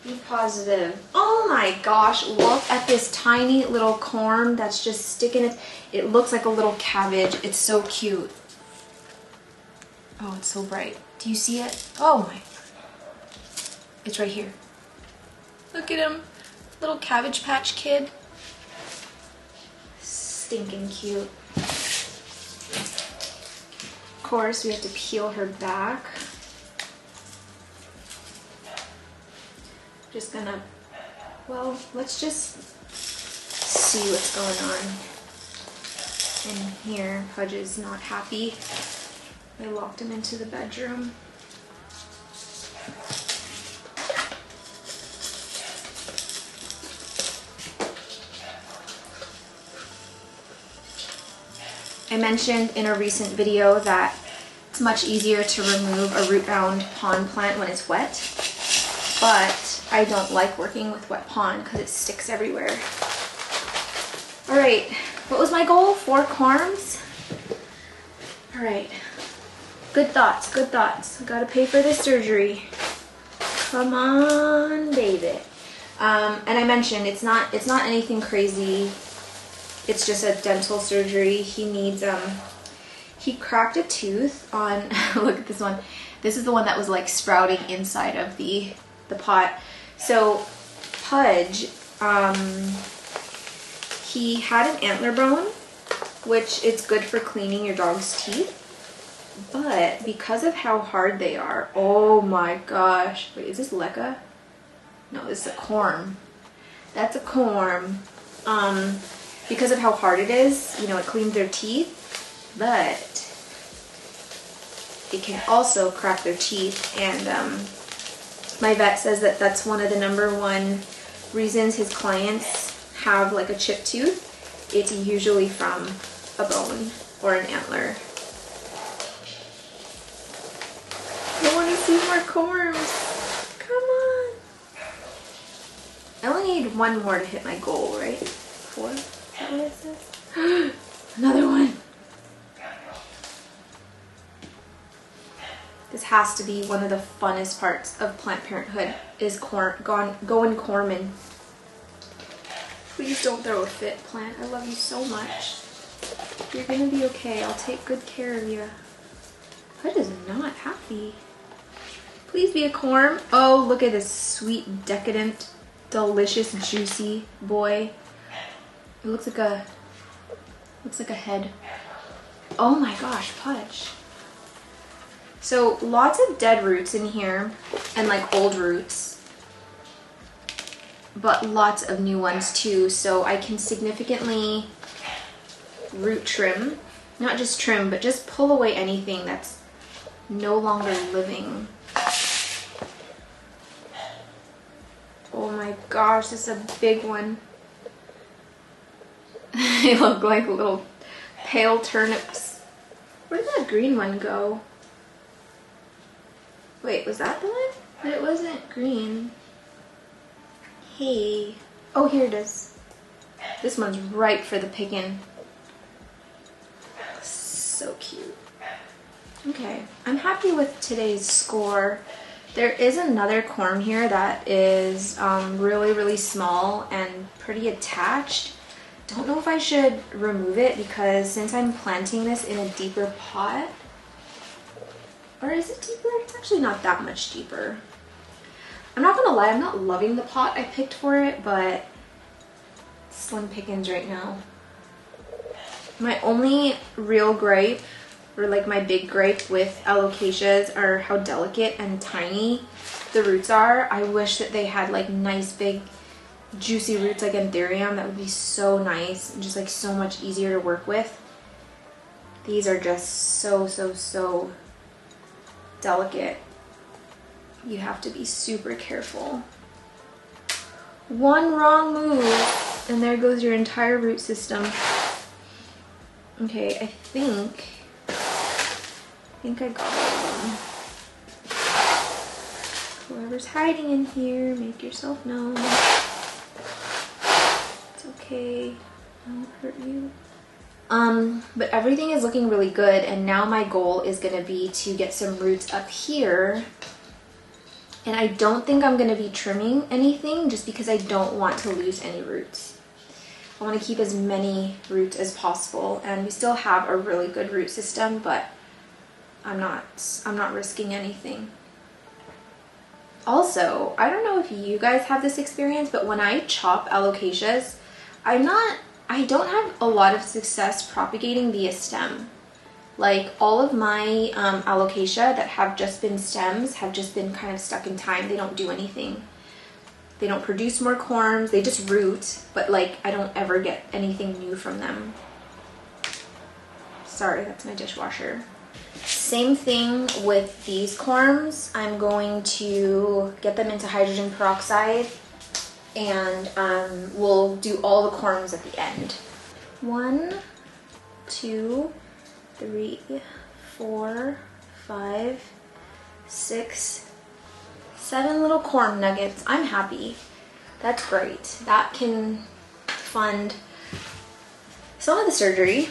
Be positive. Oh my gosh, look at this tiny little corm that's just sticking it. It looks like a little cabbage. It's so cute. Oh, it's so bright. Do you see it? Oh my. It's right here. Look at him. Little Cabbage Patch Kid. Stinking cute. Of course, we have to peel her back. Just gonna, well, let's just see what's going on in here. Pudge is not happy. I locked him into the bedroom. I mentioned in a recent video that it's much easier to remove a root-bound pond plant when it's wet, but I don't like working with wet pond because it sticks everywhere. All right, what was my goal? 4 corms? All right, good thoughts, good thoughts. I gotta pay for this surgery. Come on, baby. And I mentioned it's not anything crazy. It's just a dental surgery. He needs, he cracked a tooth on, look at this one. This is the one that was like sprouting inside of the pot. So Pudge, he had an antler bone, which it's good for cleaning your dog's teeth. But because of how hard they are, oh my gosh. Wait, is this Lekka? No, this is a corm. That's a corm. Because of how hard it is, you know, it cleans their teeth, but it can also crack their teeth. And my vet says that that's one of the #1 reasons his clients have like a chipped tooth. It's usually from a bone or an antler. I want to see more corms. Come on. I only need 1 more to hit my goal, right? 4? Is that what it says? Another one. This has to be one of the funnest parts of plant parenthood, is going corming. Please don't throw a fit, plant. I love you so much. You're gonna be okay. I'll take good care of you. Pudge is not happy. Please be a corm. Oh, look at this sweet, decadent, delicious, juicy boy. It looks like a head. Oh my gosh, Pudge. So lots of dead roots in here and like old roots, but lots of new ones too. So I can significantly root trim, not just trim, but just pull away anything that's no longer living. Oh my gosh, this is a big one. They look like little pale turnips. Where did that green one go? Wait, was that the one? But it wasn't green. Hey. Oh, here it is. This one's ripe for the picking. So cute. Okay, I'm happy with today's score. There is another corm here that is really, really small and pretty attached. Don't know if I should remove it because since I'm planting this in a deeper pot, or is it deeper? It's actually not that much deeper. I'm not gonna lie, I'm not loving the pot I picked for it, but slim pickings right now. My only real gripe, or like my big gripe with alocasias, are how delicate and tiny the roots are. I wish that they had like nice big juicy roots like anthurium. That would be so nice and just like so much easier to work with. These are just so delicate. You have to be super careful. One wrong move and there goes your entire root system. Okay, I think I got one. Whoever Whoever's hiding in here, make yourself known. It's okay. I won't hurt you. But everything is looking really good, and now my goal is gonna be to get some roots up here. And I don't think I'm gonna be trimming anything just because I don't want to lose any roots. I want to keep as many roots as possible, and we still have a really good root system, but I'm not risking anything. Also, I don't know if you guys have this experience, but when I chop alocasias, I don't have a lot of success propagating via stem. Like all of my alocasia that have just been stems have just been kind of stuck in time. They don't do anything. They don't produce more corms. They just root, but like I don't ever get anything new from them. Sorry, that's my dishwasher. Same thing with these corms. I'm going to get them into hydrogen peroxide, and we'll do all the corms at the end. 1, 2, 3, 4, 5, 6, 7 little corm nuggets. I'm happy. That's great. That can fund some of the surgery.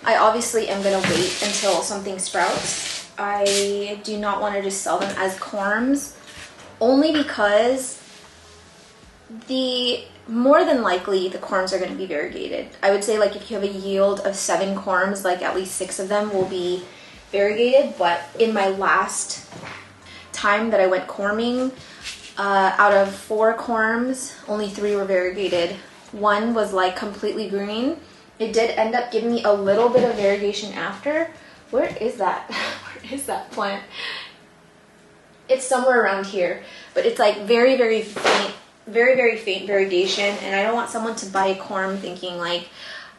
I obviously am gonna wait until something sprouts. I do not want to just sell them as corms, only because more than likely the corms are going to be variegated. I would say like if you have a yield of 7 corms, like at least 6 of them will be variegated. But in my last time that I went corming, out of 4 corms, only 3 were variegated. 1 was like completely green. It did end up giving me a little bit of variegation after. Where is that? Where is that plant? It's somewhere around here, but it's like very, very faint. Very, very faint variegation, and I don't want someone to buy a corm thinking like,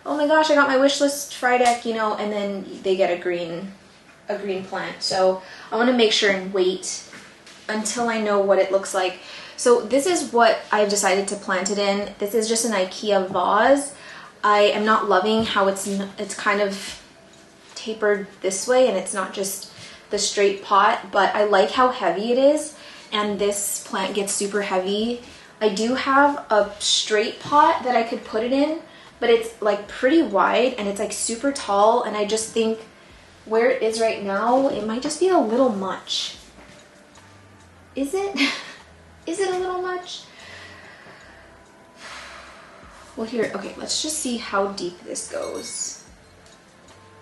oh my gosh, I got my wish list Friday, you know, and then they get a green plant. So I want to make sure and wait until I know what it looks like. So this is what I've decided to plant it in. This is just an IKEA vase. I am not loving how it's kind of tapered this way, and it's not just the straight pot, but I like how heavy it is, and this plant gets super heavy. I do have a straight pot that I could put it in, but it's like pretty wide and it's like super tall, and I just think where it is right now, it might just be a little much. Is it? Is it a little much? Well, here, okay, let's just see how deep this goes.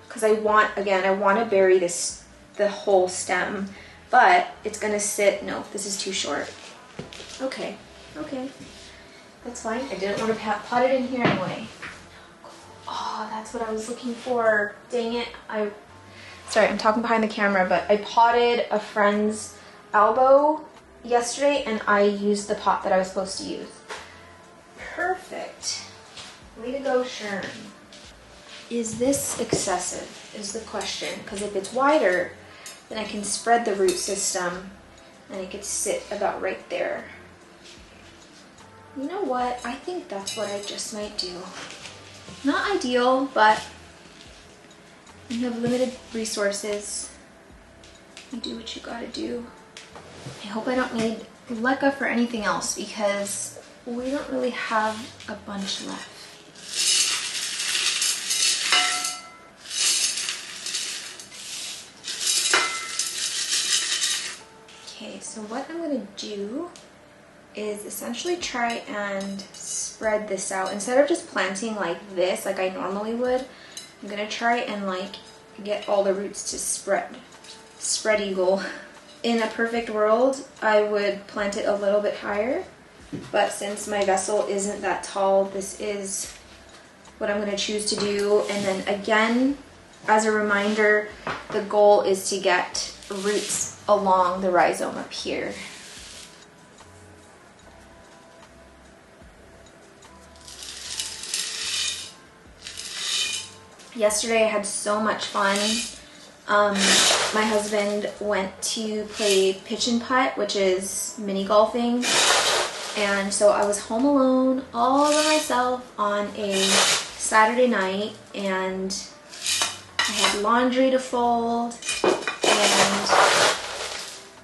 Because I want to bury the whole stem, but it's gonna sit, no, this is too short. Okay. Okay, that's fine. I didn't want to pot it in here anyway. Oh, that's what I was looking for. Dang it. Sorry, I'm talking behind the camera, but I potted a friend's elbow yesterday, and I used the pot that I was supposed to use. Perfect. Way to go, Shern. Is this excessive, is the question. Because if it's wider, then I can spread the root system, and it could sit about right there. You know what? I think that's what I just might do. Not ideal, but you have limited resources. You do what you gotta do. I hope I don't need leca for anything else, because we don't really have a bunch left. Okay, so what I'm gonna do is essentially try and spread this out. Instead of just planting like this, like I normally would, I'm gonna try and like get all the roots to spread eagle. In a perfect world, I would plant it a little bit higher, but since my vessel isn't that tall, this is what I'm gonna choose to do. And then again, as a reminder, the goal is to get roots along the rhizome up here. Yesterday I had so much fun. My husband went to play pitch and putt, which is mini golfing, and so I was home alone all by myself on a Saturday night, and I had laundry to fold, and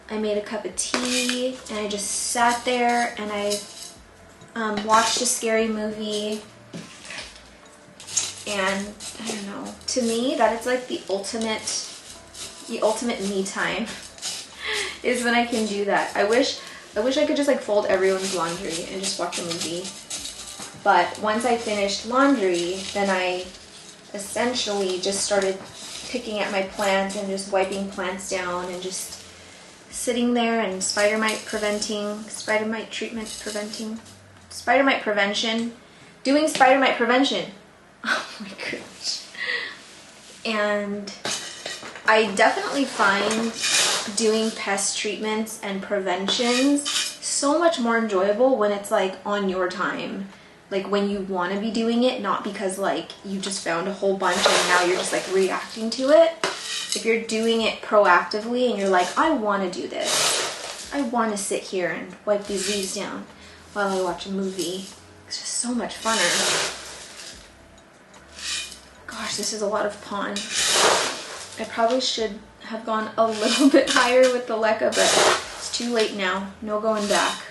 I made a cup of tea, and I just sat there and I watched a scary movie. And I don't know, to me that is like the ultimate me time is when I can do that. I wish I could just like fold everyone's laundry and just watch a movie. But once I finished laundry, then I essentially just started picking at my plants and just wiping plants down and just sitting there and spider mite prevention, doing spider mite prevention. Oh my gosh. And I definitely find doing pest treatments and preventions so much more enjoyable when it's like on your time. Like when you want to be doing it, not because like you just found a whole bunch and now you're just like reacting to it. If you're doing it proactively and you're like, I want to do this. I want to sit here and wipe these leaves down while I watch a movie. It's just so much funner. Gosh, this is a lot of pond. I probably should have gone a little bit higher with the leca, but it's too late now. No going back.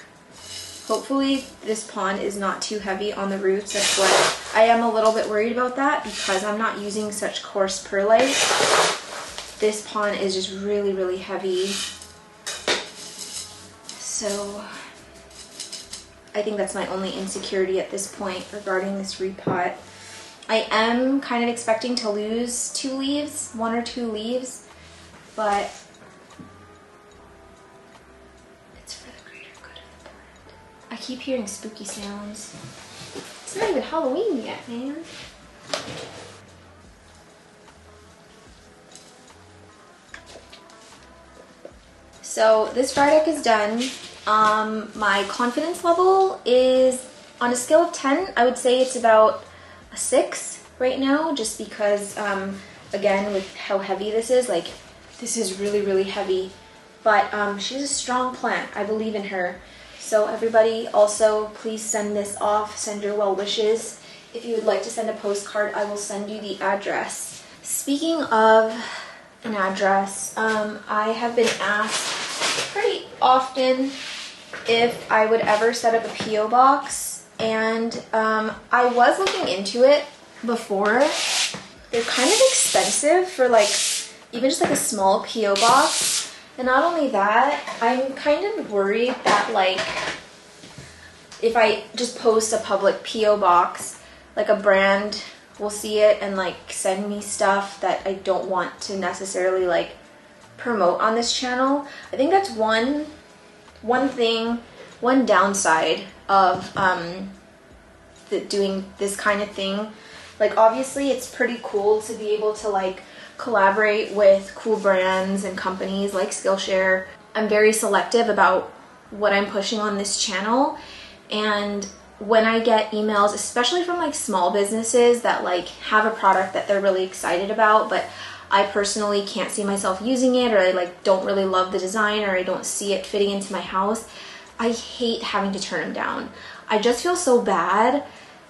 Hopefully this pond is not too heavy on the roots. That's what I am a little bit worried about, that because I'm not using such coarse perlite. This pond is just really, really heavy. So I think that's my only insecurity at this point regarding this repot. I am kind of expecting to lose 2 leaves, 1 or 2 leaves, but it's for the greater good of the plant. I keep hearing spooky sounds. It's not even Halloween yet, man. So this dry deck is done. My confidence level is, on a scale of 10, I would say it's about a 6 right now, just because again, with how heavy this is, like this is really, really heavy, but she's a strong plant. I believe in her. So everybody, also please send this off, send your well wishes. If you would like to send a postcard, I will send you the address. Speaking of an address, I have been asked pretty often if I would ever set up a P.O. box, and I was looking into it before. They're kind of expensive for like even just like a small P.O. box, and not only that, I'm kind of worried that like if I just post a public P.O. box, like a brand will see it and like send me stuff that I don't want to necessarily like promote on this channel. I think that's one downside of doing this kind of thing. Like obviously it's pretty cool to be able to like collaborate with cool brands and companies like Skillshare. I'm very selective about what I'm pushing on this channel, and when I get emails, especially from like small businesses that like have a product that they're really excited about, but I personally can't see myself using it, or I like don't really love the design, or I don't see it fitting into my house, I hate having to turn them down. I just feel so bad,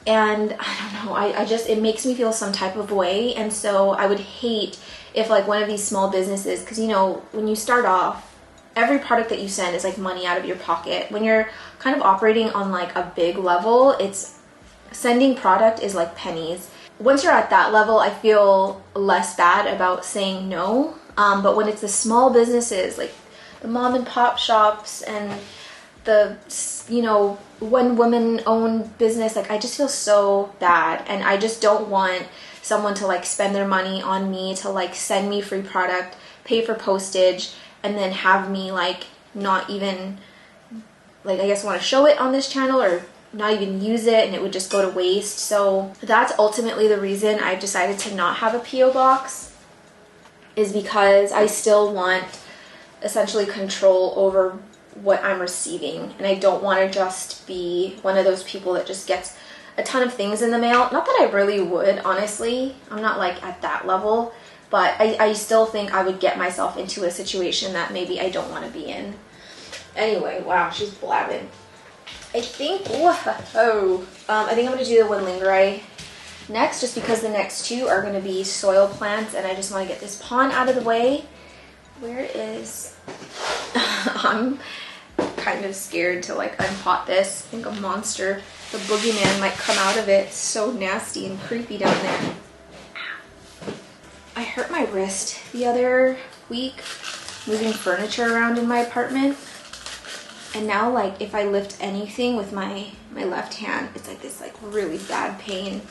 and I don't know, I just, it makes me feel some type of way. And so I would hate if like one of these small businesses, because you know, when you start off, every product that you send is like money out of your pocket. When you're kind of operating on like a big level, it's sending product is like pennies. Once you're at that level, I feel less bad about saying no. But when it's the small businesses, like the mom and pop shops and the, you know, one woman owned business, like I just feel so bad, and I just don't want someone to like spend their money on me to like send me free product, pay for postage, and then have me like not even like, I guess, want to show it on this channel or not even use it, and it would just go to waste. So that's ultimately the reason I've decided to not have a P.O. box, is because I still want essentially control over what I'm receiving, and I don't want to just be one of those people that just gets a ton of things in the mail. Not that I really would, honestly. I'm not like at that level, but I still think I would get myself into a situation that maybe I don't want to be in. Anyway, wow, she's blabbing. I think, I think I'm going to do the one linger Next, just because the next two are going to be soil plants and I just want to get this pond out of the way. Where is... I'm kind of scared to like unpot this. I think a monster, the boogeyman, might come out of it. It's so nasty and creepy down there. I hurt my wrist the other week moving furniture around in my apartment. And now, like, if I lift anything with my left hand, it's like this like really bad pain.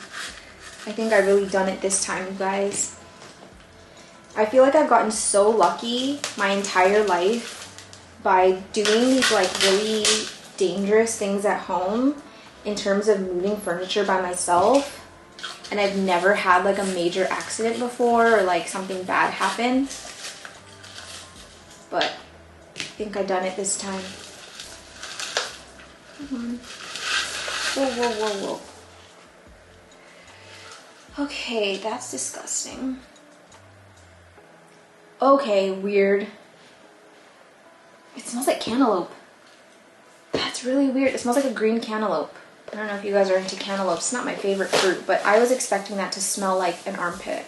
I think I've really done it this time, you guys. I feel like I've gotten so lucky my entire life by doing these like really dangerous things at home in terms of moving furniture by myself. And I've never had like a major accident before or like something bad happen. But I think I've done it this time. Whoa, whoa, whoa, whoa. Okay, that's disgusting. Okay, weird. It smells like cantaloupe. That's really weird. It smells like a green cantaloupe. I don't know if you guys are into cantaloupe. It's not my favorite fruit, but I was expecting that to smell like an armpit.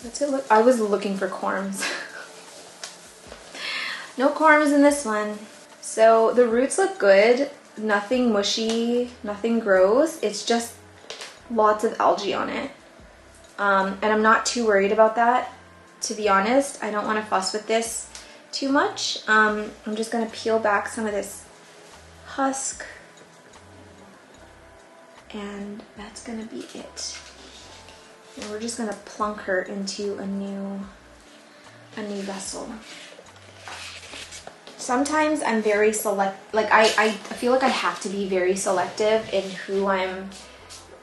What's it look? I was looking for corms. No corms in this one. So the roots look good. Nothing mushy, nothing gross. It's just lots of algae on it. And I'm not too worried about that, to be honest. I don't want to fuss with this too much. I'm just going to peel back some of this husk. And that's going to be it. And we're just going to plunk her into a new vessel. Sometimes I'm very I feel like I have to be very selective in who I'm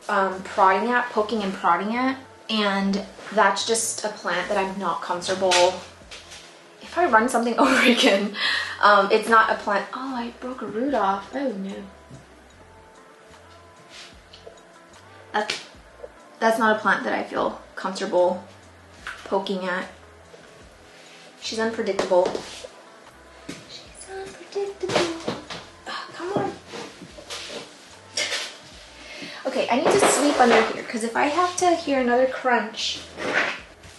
poking and prodding at, and that's just a plant that I'm not comfortable. If I run something over again, it's not a plant. Oh, I broke a root off. Oh no. That's not a plant that I feel comfortable poking at. She's unpredictable. Oh, come on. Okay, I need to sweep under here because if I have to hear another crunch.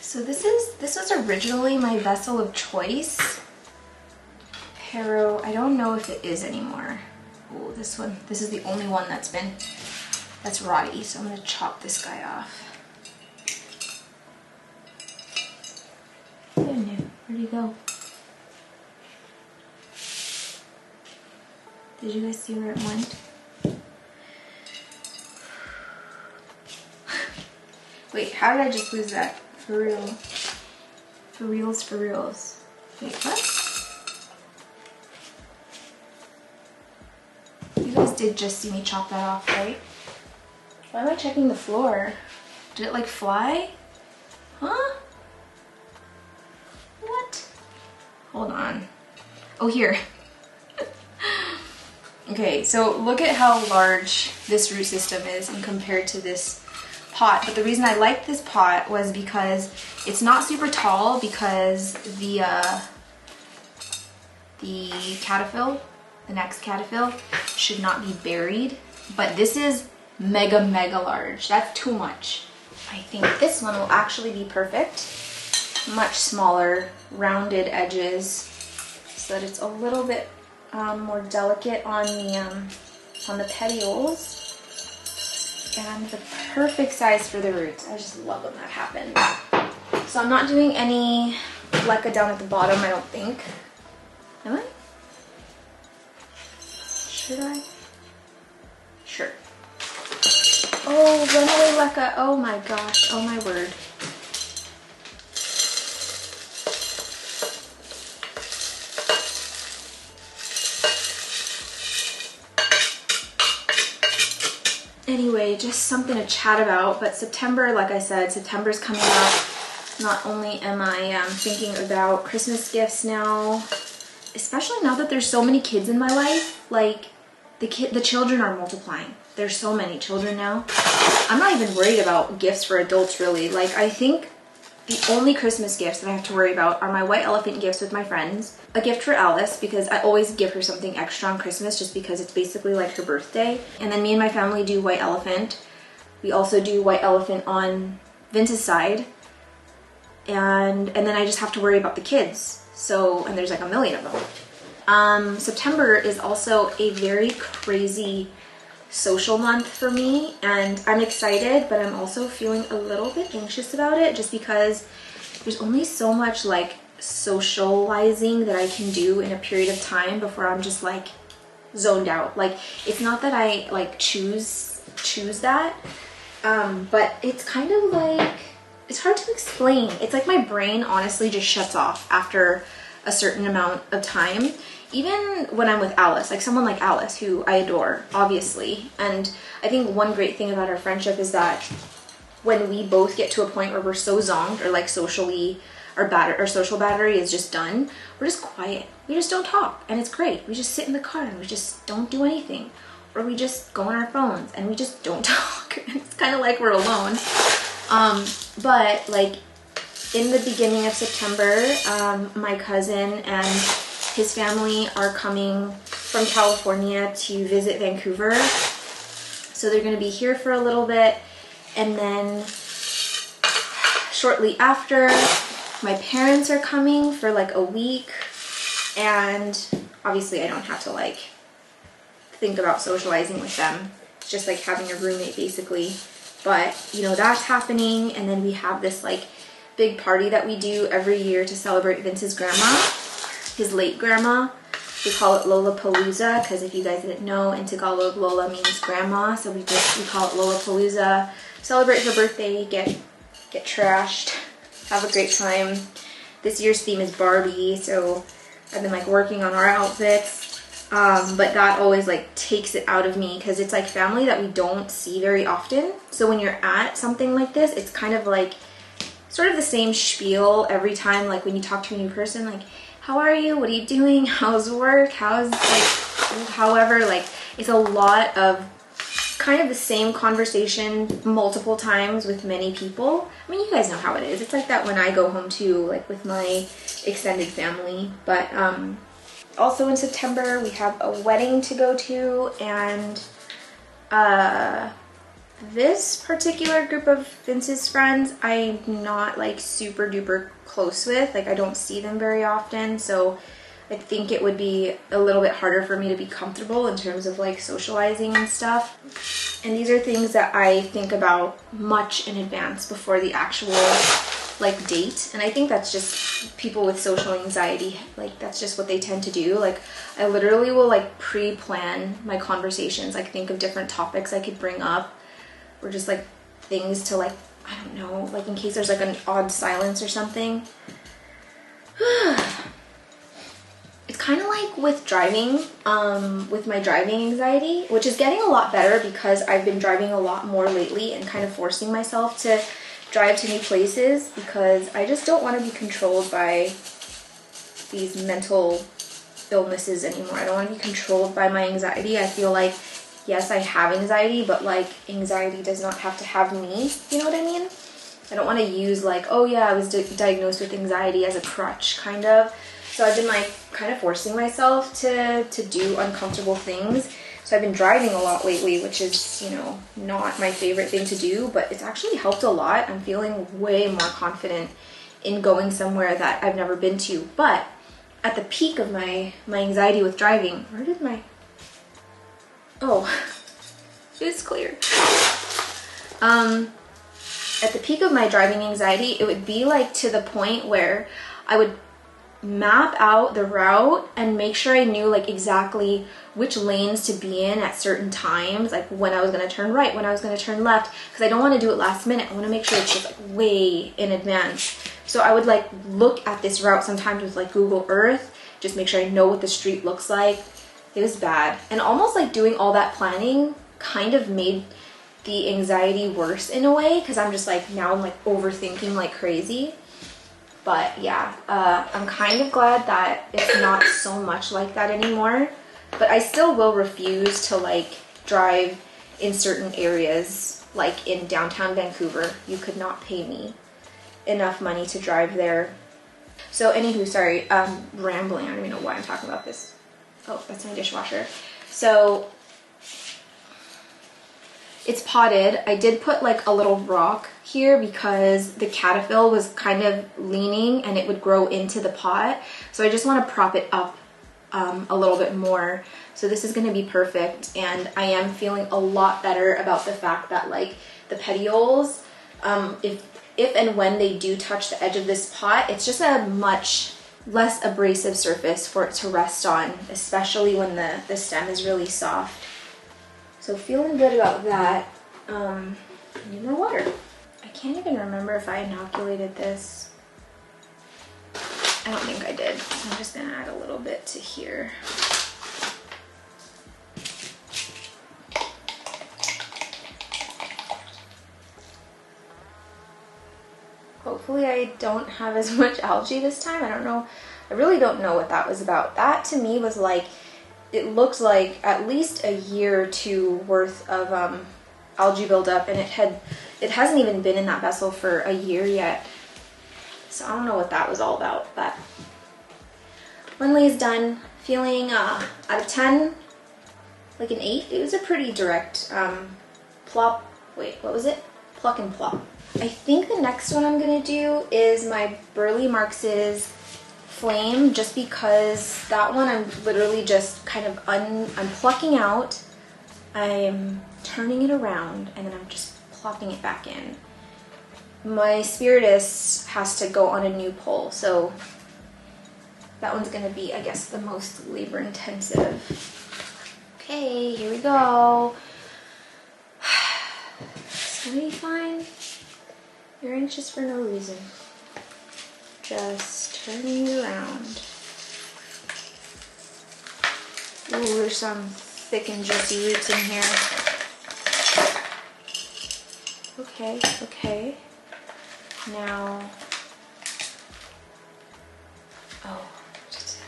So this was originally my vessel of choice. Pero, I don't know if it is anymore. Oh, this is the only one that's rotty, so I'm gonna chop this guy off. Oh no, where'd he go? Did you guys see where it went? Wait, how did I just lose that? For real. For reals, for reals. Wait, what? You guys did just see me chop that off, right? Why am I checking the floor? Did it like fly? Huh? What? Hold on. Oh, here. Okay, so look at how large this root system is and compared to this pot. But the reason I liked this pot was because it's not super tall because the caterpillar, the next caterpillar, should not be buried. But this is mega large. That's too much. I think this one will actually be perfect. Much smaller, rounded edges so that it's a little bit more delicate on the petioles, and the perfect size for the roots. I just love when that happens. So I'm not doing any leca down at the bottom, I don't think. Am I? Should I? Sure. Oh, runaway leca. Oh my gosh. Oh my word. Anyway, just something to chat about, but September, like I said, September's coming up. Not only am I thinking about Christmas gifts now, especially now that there's so many kids in my life, like the children are multiplying. There's so many children now. I'm not even worried about gifts for adults really. Like I think The only Christmas gifts that I have to worry about are my white elephant gifts with my friends, a gift for Alice because I always give her something extra on Christmas just because it's basically like her birthday. And then me and my family do white elephant. We also do white elephant on Vince's side. And then I just have to worry about the kids. So, and there's like a million of them. September is also a very crazy social month for me, and I'm excited, but I'm also feeling a little bit anxious about it just because there's only so much like socializing that I can do in a period of time before I'm just like zoned out. Like, it's not that I like choose that, but it's kind of like, it's hard to explain. It's like my brain honestly just shuts off after a certain amount of time. Even when I'm with Alice, like someone like Alice, who I adore, obviously. And I think one great thing about our friendship is that when we both get to a point where we're so zonked or like socially, our social battery is just done, we're just quiet. We just don't talk, and it's great. We just sit in the car and we just don't do anything. Or we just go on our phones and we just don't talk. It's kind of like we're alone. But like in the beginning of September, my cousin and his family are coming from California to visit Vancouver. So they're going to be here for a little bit. And then shortly after, my parents are coming for like a week. And obviously I don't have to like think about socializing with them. It's just like having a roommate basically. But you know, that's happening. And then we have this like big party that we do every year to celebrate Vince's grandma. His late grandma. We call it Lollapalooza because if you guys didn't know, in Tagalog, Lola means grandma, so we call it Lollapalooza. Celebrate her birthday, get trashed, have a great time. This year's theme is Barbie, so I've been like working on our outfits, but that always like takes it out of me because it's like family that we don't see very often. So when you're at something like this, it's kind of like sort of the same spiel every time. Like when you talk to a new person, like, how are you? What are you doing? How's work? How's like, however, like it's a lot of kind of the same conversation multiple times with many people. I mean, you guys know how it is. It's like that when I go home too, like with my extended family. But also in September, we have a wedding to go to, and this particular group of Vince's friends, I'm not like super duper close with. Like I don't see them very often, so I think it would be a little bit harder for me to be comfortable in terms of like socializing and stuff. And these are things that I think about much in advance before the actual like date. And I think that's just people with social anxiety, like that's just what they tend to do. Like I literally will like pre-plan my conversations, like think of different topics I could bring up, or just like things to like, I don't know, like in case there's like an odd silence or something. It's kind of like with driving, with my driving anxiety, which is getting a lot better because I've been driving a lot more lately and kind of forcing myself to drive to new places because I just don't want to be controlled by these mental illnesses anymore. I don't want to be controlled by my anxiety. I feel like, yes, I have anxiety, but like anxiety does not have to have me. You know what I mean? I don't want to use like, oh yeah, I was diagnosed with anxiety as a crutch, kind of. So I've been like kind of forcing myself to do uncomfortable things. So I've been driving a lot lately, which is, you know, not my favorite thing to do, but it's actually helped a lot. I'm feeling way more confident in going somewhere that I've never been to. But at the peak of my anxiety with driving, where did my... Oh, it's clear. At the peak of my driving anxiety, it would be like to the point where I would map out the route and make sure I knew like exactly which lanes to be in at certain times, like when I was going to turn right, when I was going to turn left, because I don't want to do it last minute. I want to make sure it's just like way in advance. So I would like look at this route sometimes with like Google Earth, just make sure I know what the street looks like. It was bad. And almost like doing all that planning kind of made the anxiety worse in a way, because I'm just like, now I'm like overthinking like crazy. But yeah, I'm kind of glad that it's not so much like that anymore. But I still will refuse to like drive in certain areas, like in downtown Vancouver. You could not pay me enough money to drive there. So anywho, sorry, rambling. I don't even know why I'm talking about this. Oh, that's my dishwasher. So it's potted. I did put like a little rock here because the caterpillar was kind of leaning and it would grow into the pot. So I just want to prop it up a little bit more. So this is going to be perfect, and I am feeling a lot better about the fact that like the petioles, if and when they do touch the edge of this pot, it's just a much less abrasive surface for it to rest on, especially when the stem is really soft. So feeling good about that. I need more water. I can't even remember if I inoculated this. I don't think I did. So I'm just gonna add a little bit to here. Hopefully I don't have as much algae this time. I don't know. I really don't know what that was about. That to me was like, it looked like at least a year or two worth of algae buildup, and it hasn't even been in that vessel for a year yet. So I don't know what that was all about, but one lay is done. Feeling out of 10, like an 8. It was a pretty direct plop. Wait, what was it? Pluck and plop. I think the next one I'm gonna do is my Burley Marx's Flame, just because that one I'm literally just kind of I'm plucking out, I'm turning it around, and then I'm just plopping it back in. My Spiritus has to go on a new pole, so that one's gonna be, I guess, the most labor intensive. Okay, here we go. It's gonna be fine. You're anxious for no reason. Just turning it around. Ooh, there's some thick and juicy roots in here. Okay, okay. Now, oh, just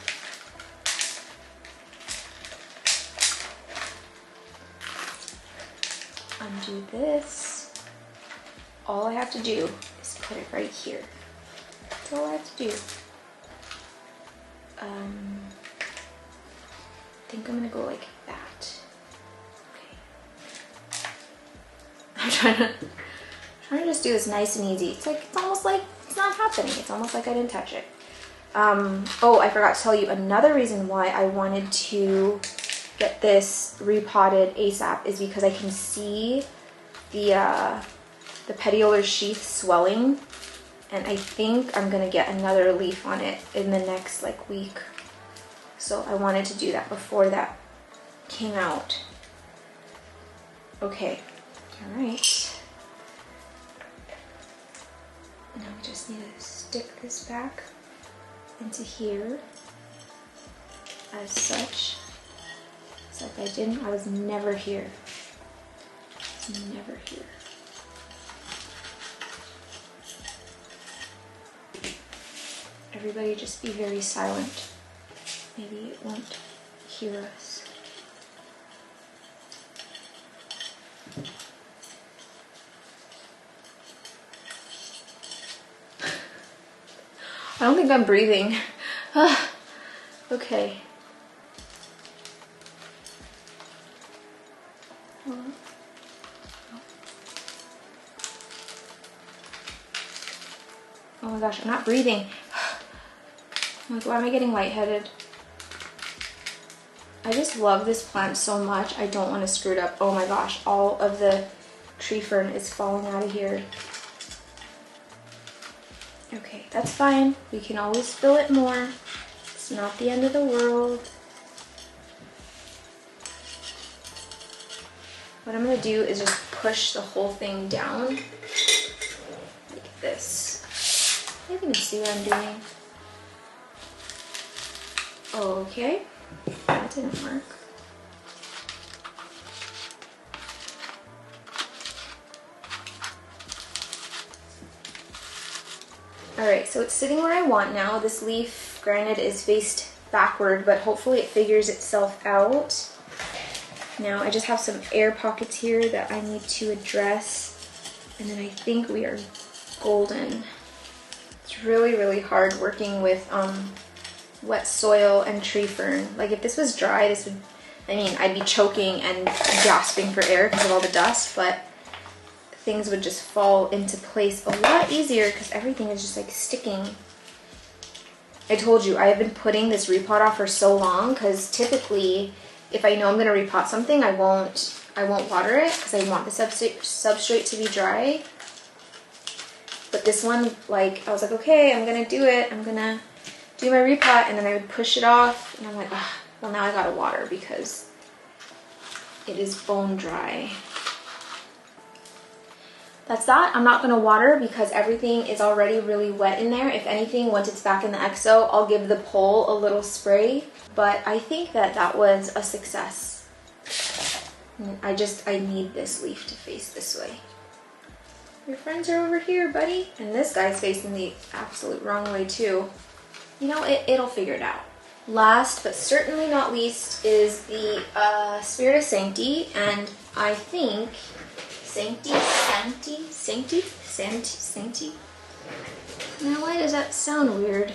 undo this. All I have to do is put it right here. That's all I have to do. I think I'm gonna go like that. Okay. I'm trying to just do this nice and easy. It's almost like it's not happening. It's almost like I didn't touch it. Oh, I forgot to tell you another reason why I wanted to get this repotted ASAP is because I can see the petiolar sheath swelling, and I think I'm gonna get another leaf on it in the next like week. So I wanted to do that before that came out. Okay, all right. Now we just need to stick this back into here as such. It's like I was never here. I was never here. Everybody just be very silent. Maybe it won't hear us. I don't think I'm breathing. Okay. Oh my gosh, I'm not breathing. Like, why am I getting lightheaded? I just love this plant so much. I don't want to screw it up. Oh my gosh, all of the tree fern is falling out of here. Okay, that's fine. We can always fill it more. It's not the end of the world. What I'm gonna do is just push the whole thing down like this. You can see what I'm doing. Okay, that didn't work. Alright, so it's sitting where I want now. This leaf, granted, is faced backward, but hopefully it figures itself out. Now I just have some air pockets here that I need to address, and then I think we are golden. It's really, really hard working with wet soil and tree fern. Like if this was dry, this would, I mean, I'd be choking and gasping for air because of all the dust, but things would just fall into place a lot easier because everything is just like sticking. I told you, I have been putting this repot off for so long because typically if I know I'm going to repot something, I won't water it because I want the substrate to be dry. But this one, like, I was like, okay, I'm going to do it. I'm going to do my repot, and then I would push it off and I'm like, ah, well now I got to water because it is bone dry. That's that. I'm not going to water because everything is already really wet in there. If anything, once it's back in the EXO, I'll give the pole a little spray. But I think that that was a success. I need this leaf to face this way. Your friends are over here, buddy. And this guy's facing the absolute wrong way too. You know, it'll figure it out. Last but certainly not least is the Spirit of Sancti. And I think Sancti. Now why does that sound weird?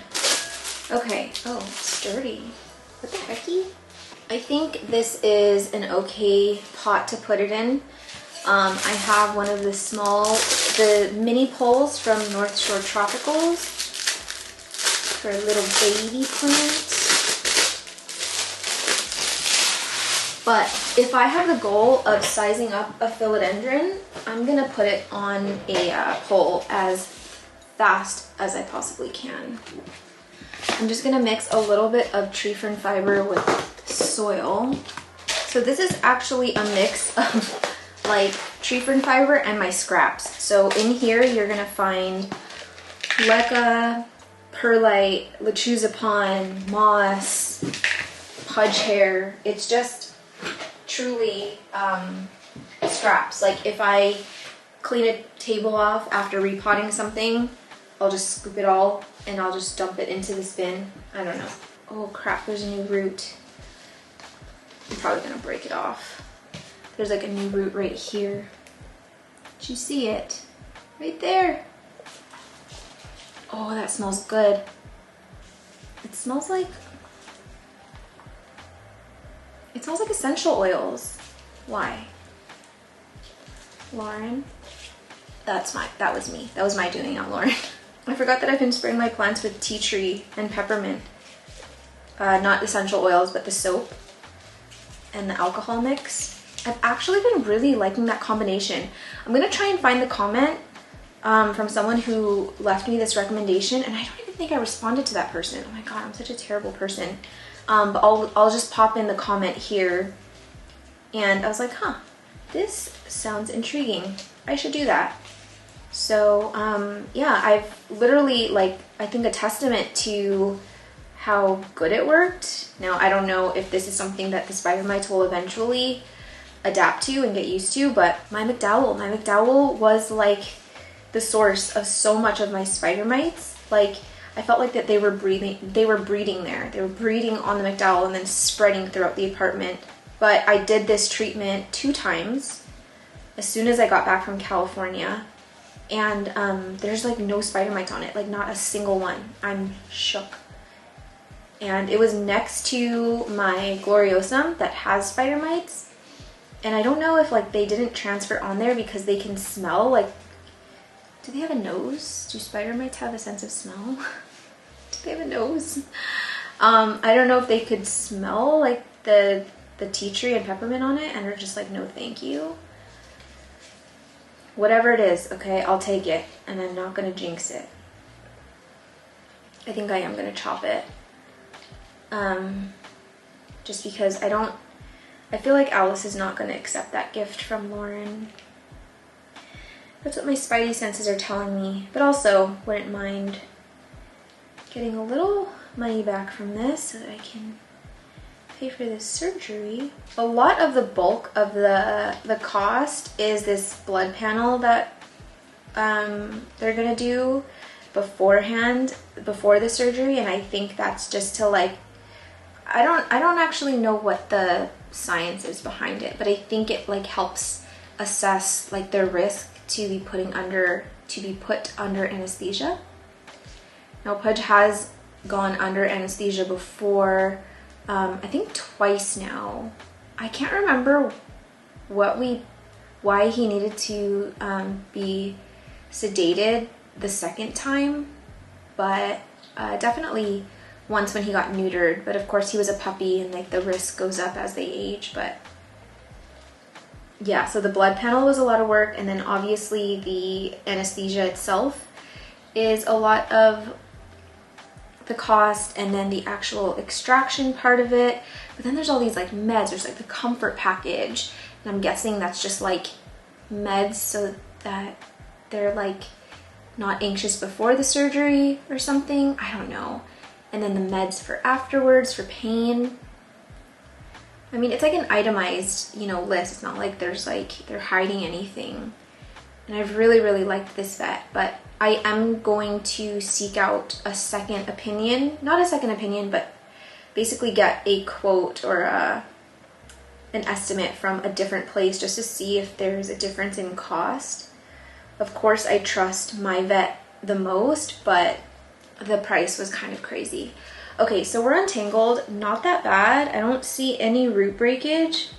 Okay, oh, sturdy. What the hecky? I think this is an okay pot to put it in. I have one of the mini poles from North Shore Tropicals for a little baby plant. But if I have the goal of sizing up a philodendron, I'm gonna put it on a pole as fast as I possibly can. I'm just gonna mix a little bit of tree fern fiber with soil. So this is actually a mix of like tree fern fiber and my scraps. So in here you're gonna find leca, perlite, lechuzapon, moss, pudge hair. It's just truly scraps. Like if I clean a table off after repotting something, I'll just scoop it all and I'll just dump it into this bin. I don't know. Oh crap, there's a new root. I'm probably gonna break it off. There's like a new root right here. Did you see it? Right there. Oh, that smells good. It smells like essential oils. Why? Lauren? That was me. That was my doing, not Lauren. I forgot that I've been spraying my plants with tea tree and peppermint. Not essential oils, but the soap and the alcohol mix. I've actually been really liking that combination. I'm gonna try and find the comment from someone who left me this recommendation, and I don't even think I responded to that person. Oh my god, I'm such a terrible person. But I'll just pop in the comment here. And I was like, huh, this sounds intriguing. I should do that. So yeah, I've literally, like, I think a testament to how good it worked. Now, I don't know if this is something that the spider mites will eventually adapt to and get used to, but my McDowell was like the source of so much of my spider mites. Like, I felt like that they were breeding there. They were breeding on the McDowell and then spreading throughout the apartment. But I did this treatment 2 times as soon as I got back from California. And there's like no spider mites on it, like not a single one. I'm shook. And it was next to my Gloriosum that has spider mites. And I don't know if like they didn't transfer on there because they can smell. Like, do they have a nose? Do spider mites have a sense of smell? Do they have a nose? I don't know if they could smell like the tea tree and peppermint on it and are just like, no thank you. Whatever it is, okay, I'll take it, and I'm not gonna jinx it. I think I am gonna chop it. Just because I feel like Alice is not gonna accept that gift from Lauren. That's what my spidey senses are telling me, but also wouldn't mind getting a little money back from this so that I can pay for this surgery. A lot of the bulk of the cost is this blood panel that they're gonna do beforehand, before the surgery, and I think that's just to like, I don't actually know what the science is behind it, but I think it like helps assess like the risk to be put under anesthesia. Now Pudge has gone under anesthesia before, I think twice now. I can't remember why he needed to be sedated the second time, but definitely once when he got neutered. But of course he was a puppy and like the risk goes up as they age. But yeah, so the blood panel was a lot of work, and then obviously the anesthesia itself is a lot of the cost, and then the actual extraction part of it. But then there's all these like meds. There's like the comfort package, and I'm guessing that's just like meds so that they're like not anxious before the surgery or something. I don't know. And then the meds for afterwards for pain. I mean, it's like an itemized, you know, list. It's not like there's like they're hiding anything. And I've really liked this vet, but I am going to seek out a second opinion. Not a second opinion, but basically get a quote or an estimate from a different place just to see if there's a difference in cost. Of course, I trust my vet the most, but the price was kind of crazy. Okay, so we're untangled. Not that bad. I don't see any root breakage.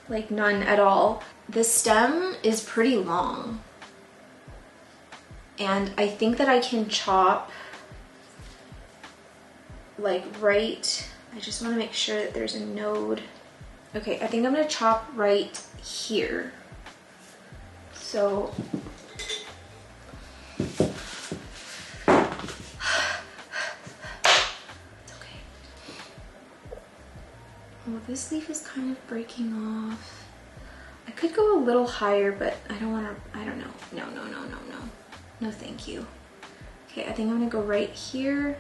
Like none at all. The stem is pretty long. And I think that I can chop like right, I just want to make sure that there's a node. Okay, I think I'm gonna chop right here. So it's okay. Well, this leaf is kind of breaking off. I could go a little higher, but I don't want to, I don't know. No. No, thank you. Okay, I think I'm gonna go right here.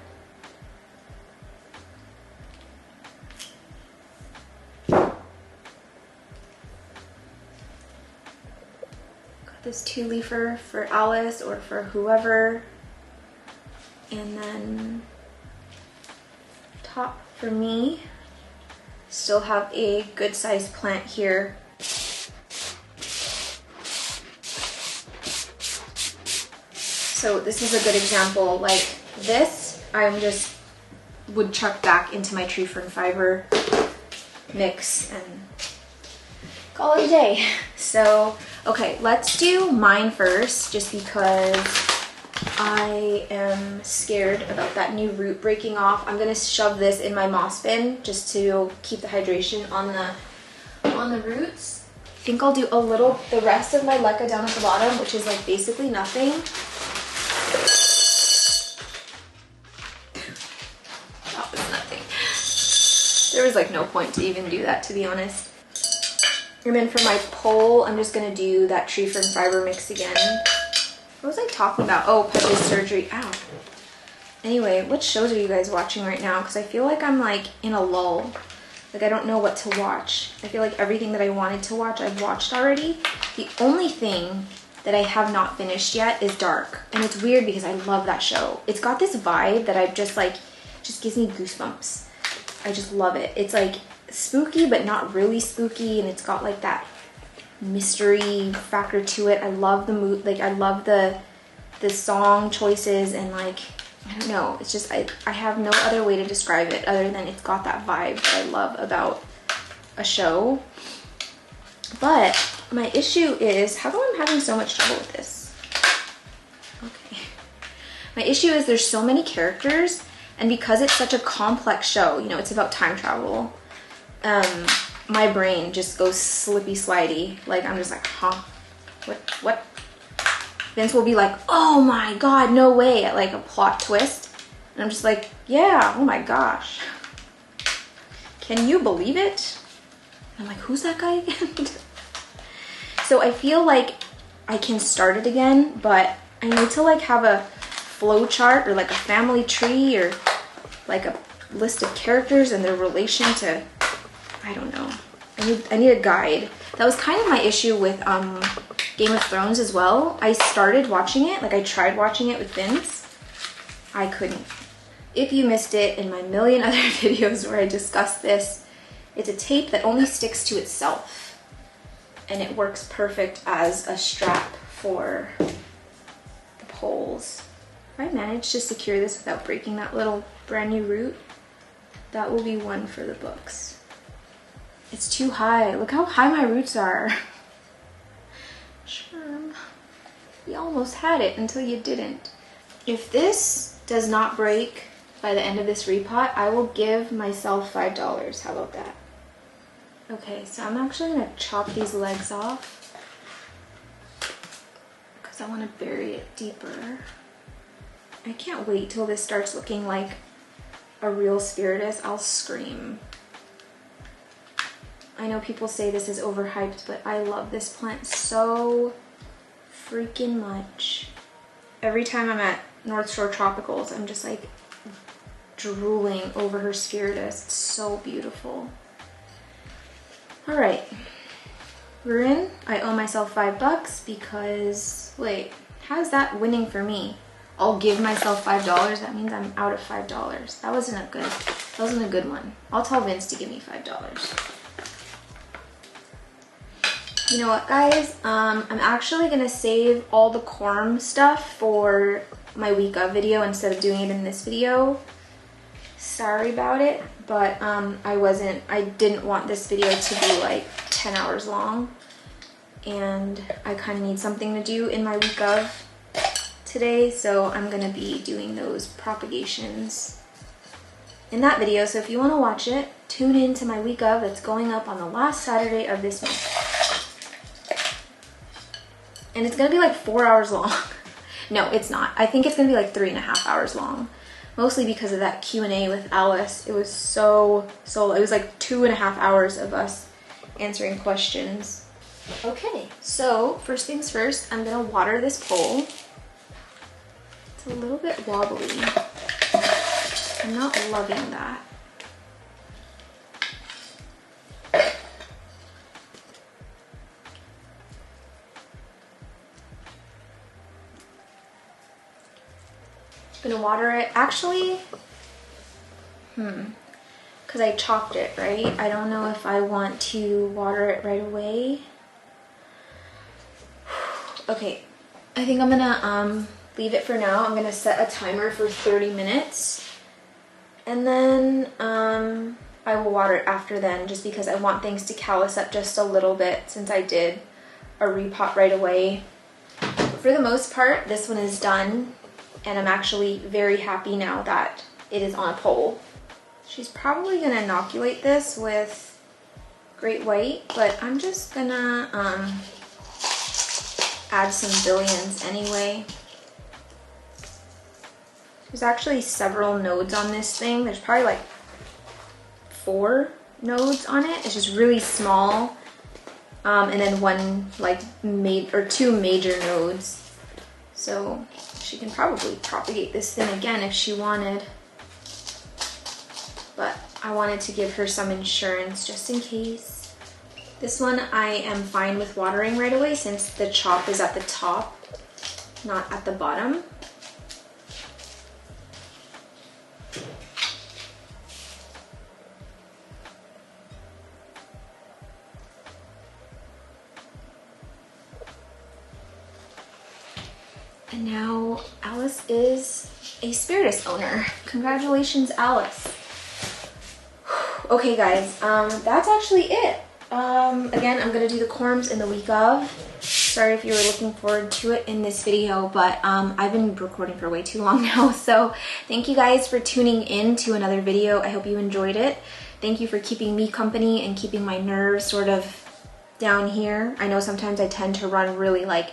Got this 2-leafer for Alice or for whoever. And then top for me. Still have a good sized plant here. So this is a good example. Like this, I just would chuck back into my tree fern fiber mix and call it a day. So, okay, let's do mine first, just because I am scared about that new root breaking off. I'm gonna shove this in my moss bin just to keep the hydration on the roots. I think I'll do the rest of my leca down at the bottom, which is like basically nothing. That was nothing. There was like no point to even do that, to be honest. And then for my pole, I'm just gonna do that tree fern fiber mix again. What was I talking about? Oh, Pudge's surgery. Ow. Anyway, what shows are you guys watching right now? Because I feel like I'm like in a lull. Like I don't know what to watch. I feel like everything that I wanted to watch, I've watched already. The only thing that I have not finished yet is Dark. And it's weird because I love that show. It's got this vibe that I've just like, just gives me goosebumps. I just love it. It's like spooky, but not really spooky. And it's got like that mystery factor to it. I love the mood, like I love the song choices, and like I don't know, it's just I have no other way to describe it other than it's got that vibe that I love about a show. But my issue is, how come I'm having so much trouble with this? Okay, my issue is there's so many characters, and because it's such a complex show, you know, it's about time travel, my brain just goes slippy slidey. Like I'm just like, huh, what? Vince will be like, oh my god, no way, at like a plot twist, and I'm just like, yeah, oh my gosh, can you believe it? And I'm like, who's that guy again? So I feel like I can start it again, but I need to like have a flow chart or like a family tree or like a list of characters and their relation to, I don't know. I need a guide. That was kind of my issue with Game of Thrones as well. I started watching it, like I tried watching it with Vince. I couldn't. If you missed it in my million other videos where I discuss this, it's a tape that only sticks to itself. And it works perfect as a strap for the poles. If I manage to secure this without breaking that little brand new root, that will be one for the books. It's too high. Look how high my roots are. Sherm, you almost had it until you didn't. If this does not break by the end of this repot, I will give myself $5. How about that? Okay, so I'm actually gonna chop these legs off because I want to bury it deeper. I can't wait till this starts looking like a real spiritus. I'll scream. I know people say this is overhyped, but I love this plant so freaking much. Every time I'm at North Shore Tropicals, I'm just like drooling over her spiritus. It's so beautiful. All right, we're in. I owe myself $5 because, wait, how's that winning for me? I'll give myself $5. That means I'm out of $5. That wasn't a good one. I'll tell Vince to give me $5. You know what, guys? I'm actually gonna save all the corm stuff for my week of video instead of doing it in this video. Sorry about it, but I didn't want this video to be like 10 hours long, and I kind of need something to do in my week of today, so I'm gonna be doing those propagations in that video. So if you want to watch it, tune in to my week of. It's going up on the last Saturday of this month, and it's gonna be like 4 hours long. No, it's not. I think it's gonna be like 3.5 hours long. Mostly because of that Q&A with Alice. It was so it was like 2.5 hours of us answering questions. Okay, so first things first, I'm gonna water this pole. It's a little bit wobbly. I'm not loving that. Gonna water it actually, because I chopped it, right? I don't know if I want to water it right away. Okay, I think I'm gonna leave it for now. I'm gonna set a timer for 30 minutes, and then I will water it after then, just because I want things to callus up just a little bit since I did a repot right away. But for the most part, this one is done. And I'm actually very happy now that it is on a pole. She's probably gonna inoculate this with Great White, but I'm just gonna add some billions anyway. There's actually several nodes on this thing. There's probably like 4 nodes on it. It's just really small. And then one like 2 major nodes. So she can probably propagate this thing again if she wanted, but I wanted to give her some insurance just in case. This one I am fine with watering right away since the chop is at the top, not at the bottom. And now Alice is a spiritus owner. Congratulations, Alice. Okay, guys, that's actually it. Again, I'm gonna do the corms in the week of. Sorry if you were looking forward to it in this video, but I've been recording for way too long now. So thank you guys for tuning in to another video. I hope you enjoyed it. Thank you for keeping me company and keeping my nerves sort of down here. I know sometimes I tend to run really like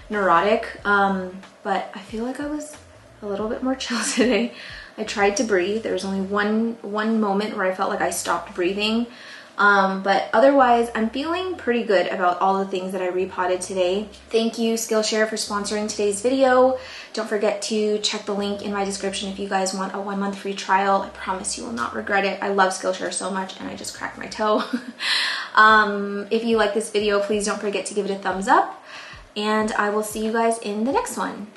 neurotic, but I feel like I was a little bit more chill today. I tried to breathe. There was only one moment where I felt like I stopped breathing, but otherwise I'm feeling pretty good about all the things that I repotted today. Thank you, Skillshare, for sponsoring today's video. Don't forget to check the link in my description if you guys want a 1-month free trial. I promise you will not regret it. I love Skillshare so much, and I just cracked my toe. If you like this video, please don't forget to give it a thumbs up, and I will see you guys in the next one.